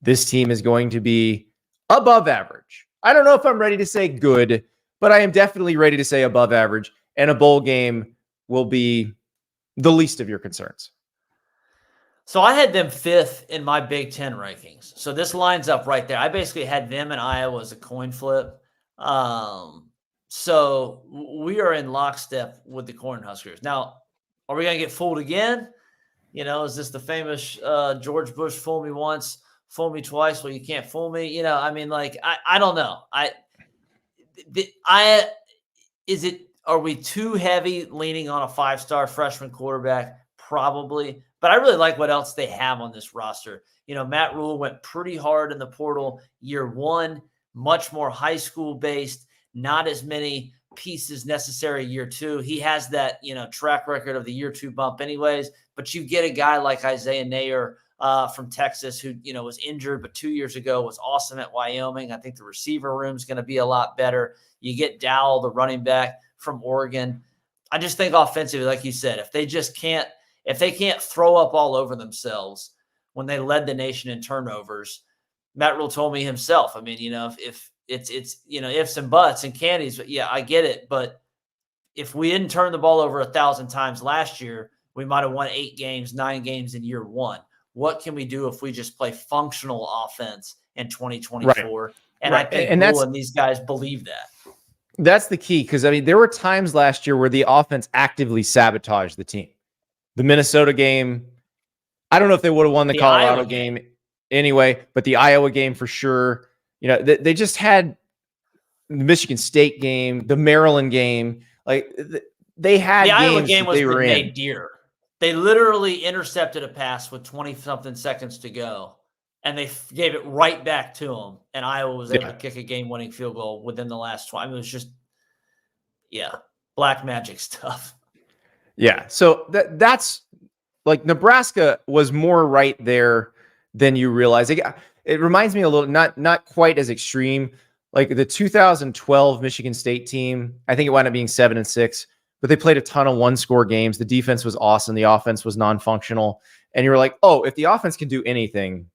this team is going to be above average. I don't know if I'm ready to say good, but I am definitely ready to say above average, and a bowl game will be the least of your concerns. So I had them 5th in my Big Ten rankings. So this lines up right there. I basically had them and Iowa as a coin flip. So we are in lockstep with the Cornhuskers. Now, are we going to get fooled again? Is this the famous George Bush fool me once, fool me twice? Well, you can't fool me. I don't know. Are we too heavy leaning on a 5-star freshman quarterback? Probably. But I really like what else they have on this roster. Matt Rule went pretty hard in the portal year 1, much more high school based, not as many pieces necessary year 2. He has that, track record of the year 2 bump anyways, but you get a guy like Isaiah Nayer from Texas who, was injured, but 2 years ago was awesome at Wyoming. I think the receiver room is going to be a lot better. You get Dowell, the running back from Oregon. I just think offensively, like you said, if they can't throw up all over themselves when they led the nation in turnovers, Matt Rule told me himself, if it's ifs and buts and candies, but yeah, I get it. But if we didn't turn the ball over 1,000 times last year, we might have won 8 games, 9 games in year 1. What can we do if we just play functional offense in 2024? Right. And I think Rule and these guys believe that. That's the key, because there were times last year where the offense actively sabotaged the team. The Minnesota game, I don't know if they would have won the Colorado game anyway, but the Iowa game for sure. They just had the Michigan State game, the Maryland game. Like they had the games Iowa game was they were made dear. They literally intercepted a pass with 20-something seconds to go, and they gave it right back to them. And Iowa was able to kick a game-winning field goal within the last 20. It was just, black magic stuff. Yeah, so that's like Nebraska was more right there than you realize. It reminds me a little, not quite as extreme, like the 2012 Michigan State team. I think it wound up being 7-6, but they played a ton of 1-score games. The defense was awesome. The offense was non-functional. And you were like, oh, if the offense can do anything,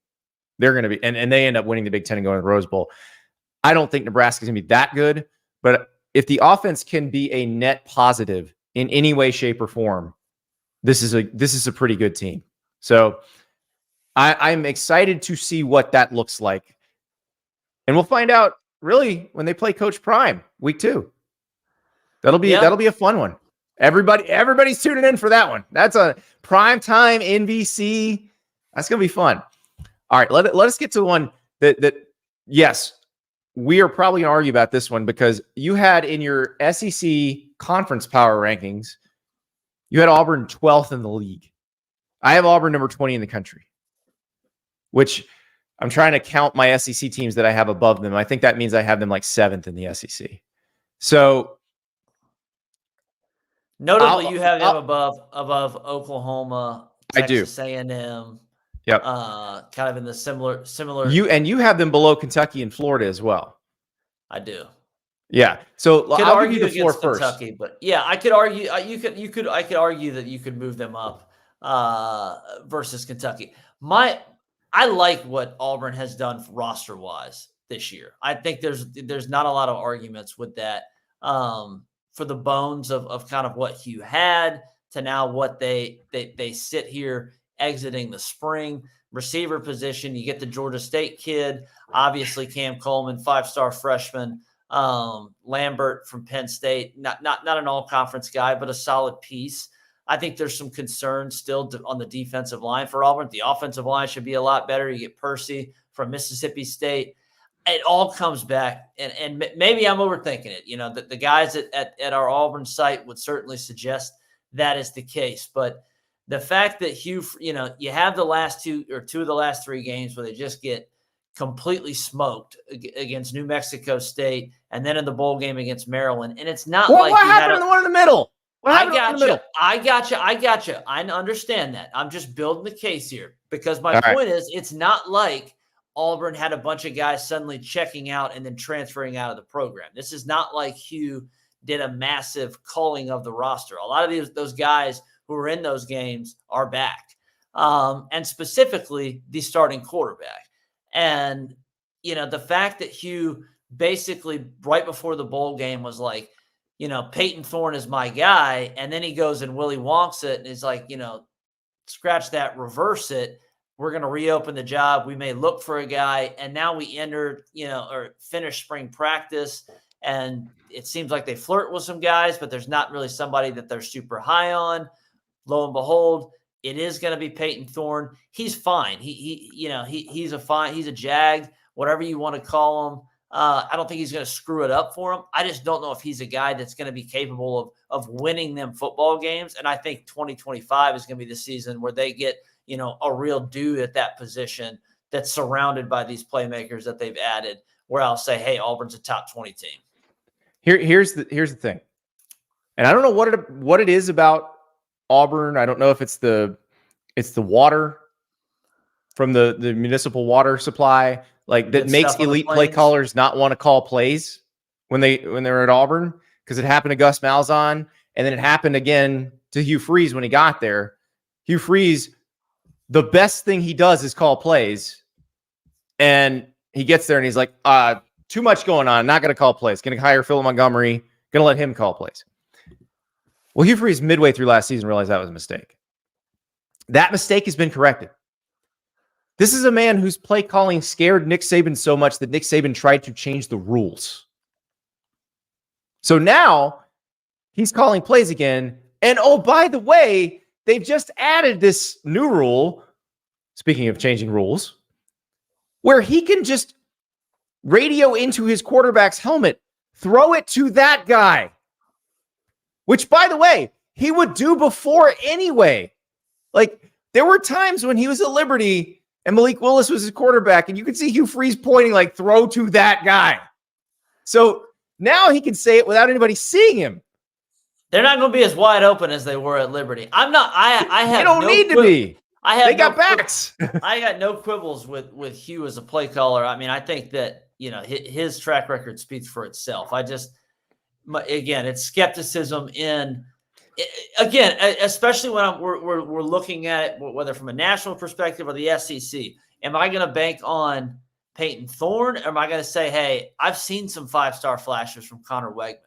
they're going to be, and they end up winning the Big Ten and going to the Rose Bowl. I don't think Nebraska's going to be that good, but if the offense can be a net positive in any way, shape, or form, this is a pretty good team. So I'm excited to see what that looks like. And we'll find out really when they play Coach Prime week 2. That'll be a fun one. Everybody's tuning in for that one. That's a primetime NBC. That's going to be fun. All right, let us get to one that yes, we are probably going to argue about this one, because you had in your SEC conference power rankings, you had Auburn 12th in the league. I have Auburn number 20 in the country. which I'm trying to count my SEC teams that I have above them. I think that means I have them like 7th in the SEC. So notably, you have them above Oklahoma, Texas A&M. Yep. Kind of in the similar. You have them below Kentucky and Florida as well. I do. Yeah. So I'll give you the floor first. Kentucky, but yeah, I could argue. I could argue that you could move them up versus Kentucky. I like what Auburn has done roster wise this year. I think there's not a lot of arguments with that. For the bones of kind of what Hugh had to now what they sit here exiting the spring. Receiver position, you get the Georgia State kid, obviously Cam Coleman, 5-star freshman, Lambert from Penn State, not an all-conference guy, but a solid piece. I think there's some concerns still on the defensive line for Auburn. The offensive line should be a lot better. You get Percy from Mississippi State. It all comes back, and maybe I'm overthinking it. You know, the guys at our Auburn site would certainly suggest that is the case. But the fact that Hugh, you have the last two of the last 3 games where they just get completely smoked against New Mexico State and then in the bowl game against Maryland. And it's not like what happened in the one in the middle? I got you. I understand that. I'm just building the case here because my point is it's not like Auburn had a bunch of guys suddenly checking out and then transferring out of the program. This is not like Hugh did a massive culling of the roster. A lot of those guys who were in those games are back. And specifically the starting quarterback. And, the fact that Hugh basically right before the bowl game was like, Peyton Thorne is my guy. And then he goes and Willy Wonks it and is like, scratch that, reverse it. We're going to reopen the job. We may look for a guy. And now we enter, or finish spring practice. And it seems like they flirt with some guys, but there's not really somebody that they're super high on. Lo and behold, it is going to be Peyton Thorne. He's fine. He's a jag, whatever you want to call him. I don't think he's going to screw it up for him. I just don't know if he's a guy that's going to be capable of winning them football games. And I think 2025 is going to be the season where they get, a real dude at that position that's surrounded by these playmakers that they've added, where I'll say, hey, Auburn's a top 20 team. Here's the thing. And I don't know what it is about Auburn. I don't know if it's the water from the municipal water supply, like that makes elite play callers not want to call plays when they're at Auburn, because it happened to Gus Malzahn, and then it happened again to Hugh Freeze when he got there. Hugh Freeze, the best thing he does is call plays, and he gets there and he's like, too much going on, not going to call plays. Going to hire Phil Montgomery, going to let him call plays. Well, Hugh Freeze midway through last season realized that was a mistake. That mistake has been corrected. This is a man whose play calling scared Nick Saban so much that Nick Saban tried to change the rules. So now he's calling plays again. And oh, by the way, they've just added this new rule, speaking of changing rules, where he can just radio into his quarterback's helmet, throw it to that guy. Which, by the way, he would do before anyway. Like, there were times when he was at Liberty and Malik Willis was his quarterback, and you could see Hugh Freeze pointing, like, throw to that guy. So now he can say it without anybody seeing him. They're not going to be as wide open as they were at Liberty. I have. They don't need to be. They got backs. I got no quibbles with Hugh as a play caller. I mean, I think that, his track record speaks for itself. Again, it's skepticism especially when we're looking at it, whether from a national perspective or the SEC. Am I going to bank on Peyton Thorne? Or am I going to say, hey, I've seen some 5-star flashes from Connor Wegman.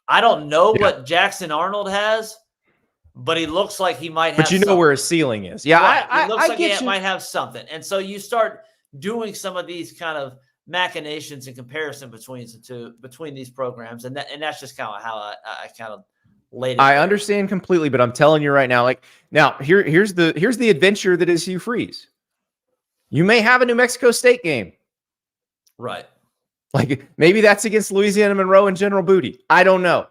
I don't know what Jackson Arnold has, but he looks like he might have. But you know where his ceiling is. Yeah, right. It looks like he might have something. And so you start doing some of these kind of machinations and comparison between these programs, and that's just kind of how I kind of laid it. I understand completely, but I'm telling you right now, like now here's the adventure that is Hugh Freeze. You may have a New Mexico State game, right? Like maybe that's against Louisiana Monroe and General Booty. I don't know.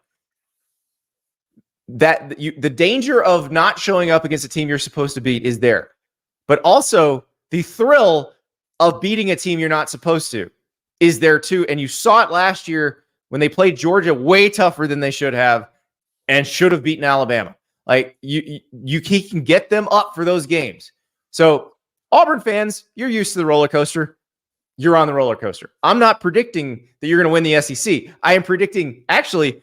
The danger of not showing up against a team you're supposed to beat is there, but also the thrill of beating a team you're not supposed to is there too. And you saw it last year when they played Georgia way tougher than they should have and should have beaten Alabama. Like he can get them up for those games. So Auburn fans, you're used to the roller coaster. You're on the roller coaster. I'm not predicting that you're going to win the SEC. I am predicting, actually,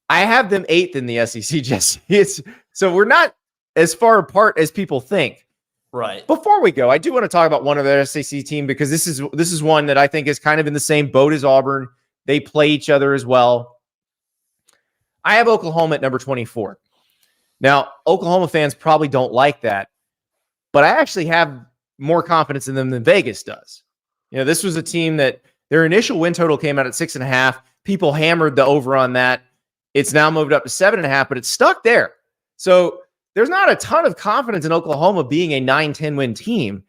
I have them 8th in the SEC, Jesse. So we're not as far apart as people think. Right. Before we go, I do want to talk about one other SEC team because this is one that I think is kind of in the same boat as Auburn. They play each other as well. I have Oklahoma at number 24. Now, Oklahoma fans probably don't like that, but I actually have more confidence in them than Vegas does. You know, this was a team that their initial win total came out at 6.5. People hammered the over on that. It's now moved up to 7.5, but it's stuck there. So there's not a ton of confidence in Oklahoma being a 9-10 win team.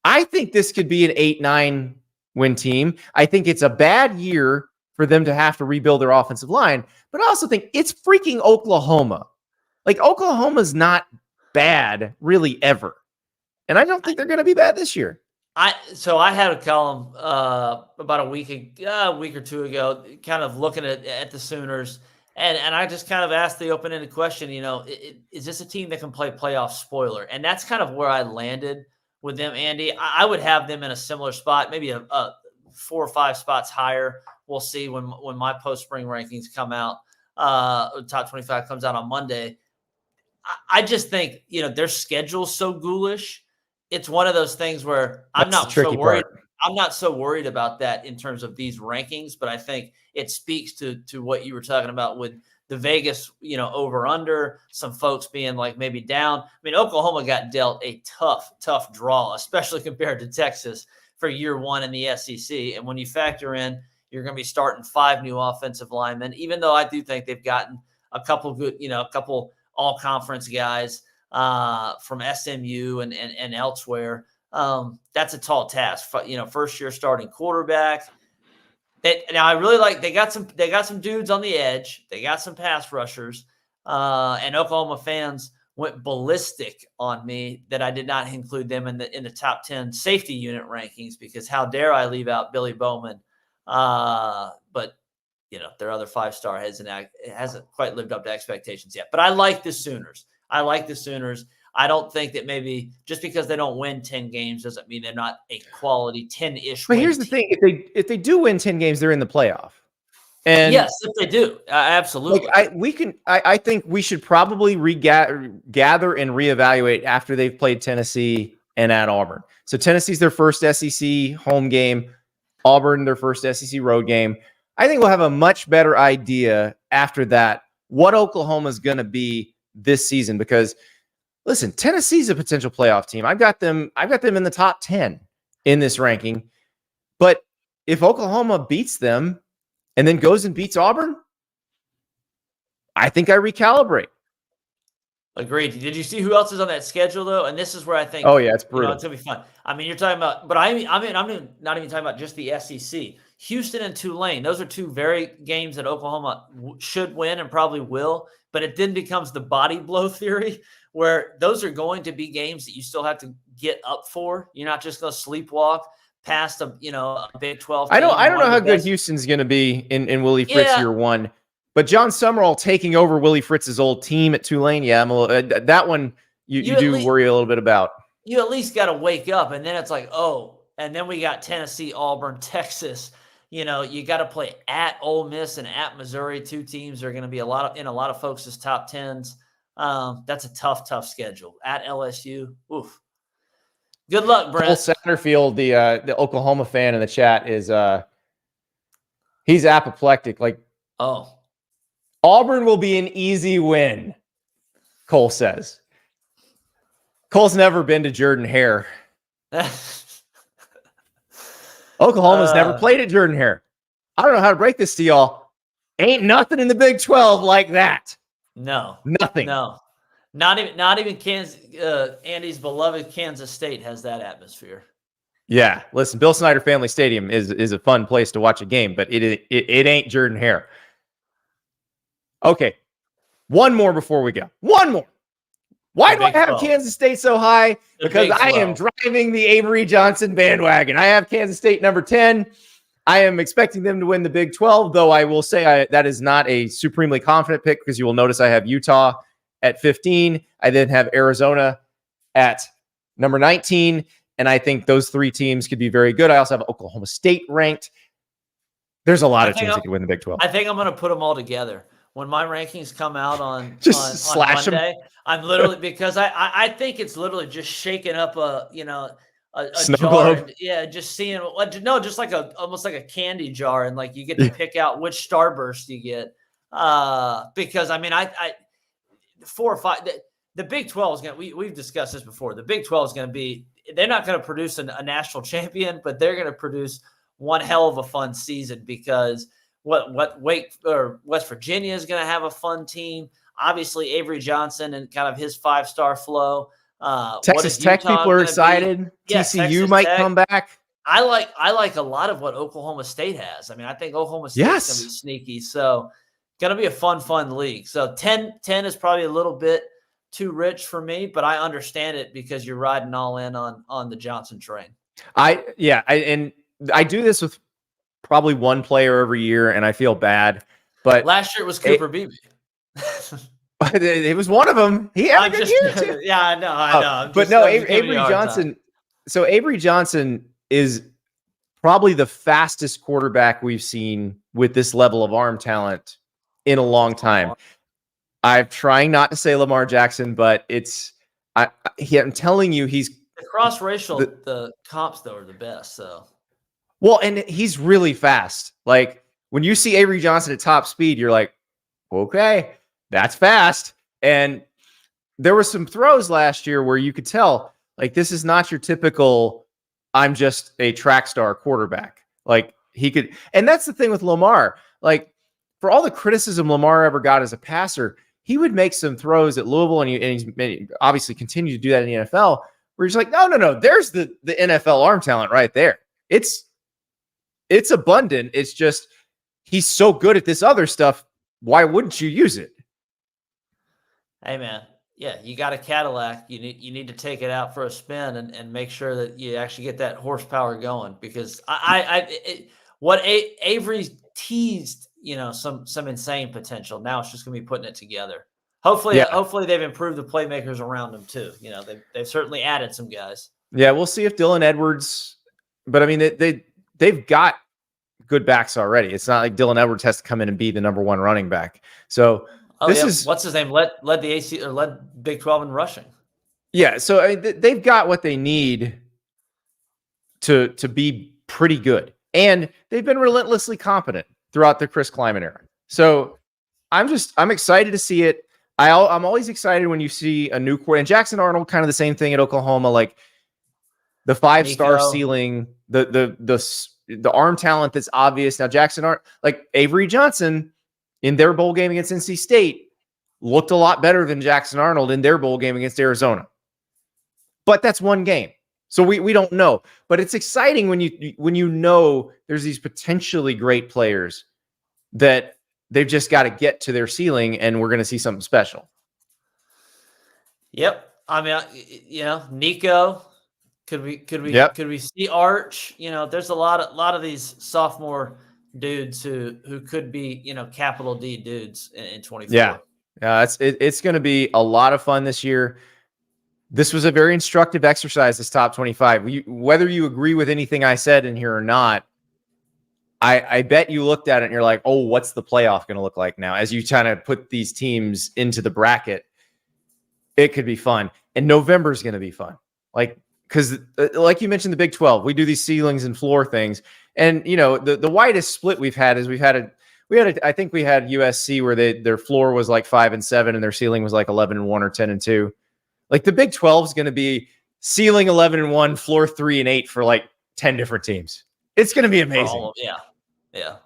I think this could be an 8-9 win team. I think it's a bad year for them to have to rebuild their offensive line, but I also think it's freaking Oklahoma. Like, Oklahoma's not bad really ever. And I don't think they're going to be bad this year. So I had a column about a week or two ago, kind of looking at the Sooners, and I just kind of asked the open-ended question, you know, is this a team that can play playoff spoiler? And that's kind of where I landed with them, Andy. I would have them in a similar spot, maybe a 4 or 5 spots higher. We'll see when my post-spring rankings come out. Top 25 comes out on Monday. I just think, you know, their schedule's so ghoulish. It's one of those things where I'm not so worried. I'm not so worried about that in terms of these rankings, but I think it speaks to what you were talking about with the Vegas, you know, over under, some folks being like maybe down. I mean, Oklahoma got dealt a tough draw, especially compared to Texas for year one in the SEC. And when you factor in, you're going to be starting 5 new offensive linemen, even though I do think they've gotten a couple good, you know, a couple all-conference guys from SMU and elsewhere. That's a tall task. You know, first year starting quarterback. Now I really like they got some dudes on the edge. They got some pass rushers. And Oklahoma fans went ballistic on me that I did not include them in the top 10 safety unit rankings because how dare I leave out Billy Bowman? But you know, their other 5-star hasn't quite lived up to expectations yet. But I like the Sooners. I don't think that maybe just because they don't win 10 games doesn't mean they're not a quality 10-ish. But here's the thing: if they do win 10 games, they're in the playoff. And yes, if they do, absolutely. Like I think we should probably gather and reevaluate after they've played Tennessee and at Auburn. So Tennessee's their first SEC home game, Auburn their first SEC road game. I think we'll have a much better idea after that what Oklahoma's going to be this season because. Listen, Tennessee's a potential playoff team. I've got them in the top 10 in this ranking. But if Oklahoma beats them and then goes and beats Auburn, I think I recalibrate. Agreed. Did you see who else is on that schedule though? And this is where I think it's brutal. You know, it's gonna be fun. I mean, you're talking about, but I'm not even talking about just the SEC. Houston and Tulane, those are 2 very games that Oklahoma should win and probably will. But it then becomes the body blow theory, where those are going to be games that you still have to get up for. You're not just going to sleepwalk past a Big 12. I don't know how good Houston's going to be in Willie Fritz year one, but John Summerall taking over Willie Fritz's old team at Tulane, that one you do worry a little bit about. You at least got to wake up, and then it's like, oh, and then we got Tennessee, Auburn, Texas. You know, you got to play at Ole Miss and at Missouri. 2 teams are going to be in a lot of folks' top 10s. That's a tough schedule. At LSU, oof. Good luck, Brent. Cole Satterfield, the Oklahoma fan in the chat, is he's apoplectic. Like, Auburn will be an easy win, Cole says. Cole's never been to Jordan Hare. Oklahoma's never played at Jordan Hare. I don't know how to break this to y'all. Ain't nothing in the Big 12 like that. No. Nothing. No. Not even Kansas. Andy's beloved Kansas State has that atmosphere. Yeah. Listen, Bill Snyder Family Stadium is a fun place to watch a game, but it ain't Jordan Hare. Okay. One more before we go. One more. Why do I have Kansas State so high? Because I am driving the Avery Johnson bandwagon. I have Kansas State number 10. I am expecting them to win the Big 12, though I will say that is not a supremely confident pick because you will notice I have Utah at 15. I then have Arizona at number 19, and I think those three teams could be very good. I also have Oklahoma State ranked. There's a lot of teams that could win the Big 12. I think I'm going to put them all together. When my rankings come out on slash Monday, I'm literally because I think it's literally just shaking up a snow jar. globe. Yeah, just seeing just like almost like a candy jar, and like you get to pick out which starburst you get. Because I mean, I 4 or 5. The Big 12 is going to. We've discussed this before. The Big 12 is going to be. They're not going to produce a national champion, but they're going to produce one hell of a fun season because. What West Virginia is going to have a fun team. Obviously, Avery Johnson and kind of his 5-star flow. Texas Tech people are excited. Yeah, TCU Texas might come back. I like a lot of what Oklahoma State has. I mean, I think Oklahoma State is going to be sneaky. So, going to be a fun league. So, 10 is probably a little bit too rich for me, but I understand it because you're riding all in on the Johnson train. I do this with probably one player every year, and I feel bad. But last year it was Cooper Beebe. It was one of them. He had a good year too. Yeah, I know. But no, Avery Johnson. So Avery Johnson is probably the fastest quarterback we've seen with this level of arm talent in a long time. I'm trying not to say Lamar Jackson, but I'm telling you, he's the cross-racial. The comps though are the best. So. Well, and he's really fast. Like when you see Avery Johnson at top speed, you're like, okay, that's fast. And there were some throws last year where you could tell, like, this is not your typical, I'm just a track star quarterback. Like he could, and that's the thing with Lamar. Like for all the criticism Lamar ever got as a passer, he would make some throws at Louisville, and he's obviously continued to do that in the NFL. Where he's like, no, there's the NFL arm talent right there. It's abundant. It's just he's so good at this other stuff. Why wouldn't you use it? Hey man, yeah, you got a Cadillac. You need to take it out for a spin and make sure that you actually get that horsepower going. Because Avery teased, some insane potential. Now it's just gonna be putting it together. Hopefully they've improved the playmakers around him too. They've certainly added some guys. Yeah, we'll see if Dylan Edwards. But I mean, they've got good backs already. It's not like Dylan Edwards has to come in and be the number one running back. So what's his name? Led the AC or led Big 12 in rushing. Yeah. So I mean, they've got what they need to be pretty good, and they've been relentlessly competent throughout the Chris Kleiman era. So I'm excited to see it. I'm always excited when you see a new quarterback. And Jackson Arnold, kind of the same thing at Oklahoma, like the 5-star ceiling, the arm talent that's obvious. Now Jackson Arnold, like Avery Johnson in their bowl game against NC State, looked a lot better than Jackson Arnold in their bowl game against Arizona. But that's one game. So we don't know. But it's exciting when you know there's these potentially great players that they've just got to get to their ceiling, and we're going to see something special. Yep. I mean, Nico, could we see Arch? There's a lot of these sophomore dudes who could be, capital D dudes in 24. Yeah. It's going to be a lot of fun this year. This was a very instructive exercise, this top 25. Whether you agree with anything I said in here or not, I bet you looked at it and you're like, oh, what's the playoff going to look like now? As you kind of put these teams into the bracket, it could be fun. And November is going to be fun. Because like you mentioned, the Big 12, we do these ceilings and floor things. And, the widest split we've had is I think we had USC where their floor was like 5-7 and their ceiling was like 11-1 or 10-2. Like the Big 12 is going to be ceiling 11-1, floor 3-8 for like 10 different teams. It's going to be amazing. Yeah.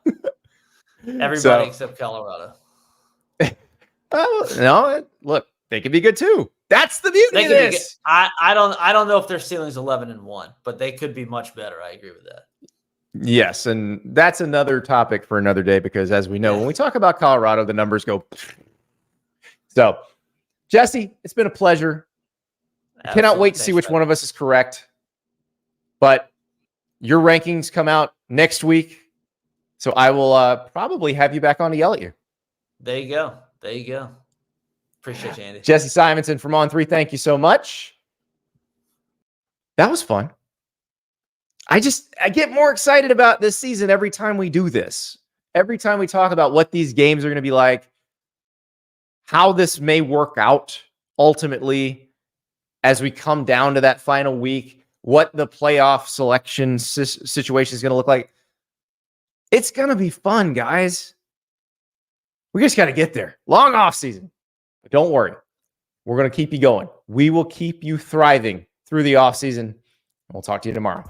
Everybody except Colorado. No, look, they could be good too. That's the beauty of this. I don't know if their ceiling's 11-1, but they could be much better. I agree with that. Yes, and that's another topic for another day because as we know, when we talk about Colorado, the numbers go. So, Jesse, it's been a pleasure. I cannot wait to see which one of us is correct. But your rankings come out next week. So I will probably have you back on to yell at you. There you go. There you go. Appreciate you, Andy. Jesse Simonton from On3, thank you so much. That was fun. I get more excited about this season every time we do this. Every time we talk about what these games are going to be like, how this may work out ultimately as we come down to that final week, what the playoff selection situation is going to look like. It's going to be fun, guys. We just got to get there. Long off season. But don't worry. We're going to keep you going. We will keep you thriving through the off season. We'll talk to you tomorrow.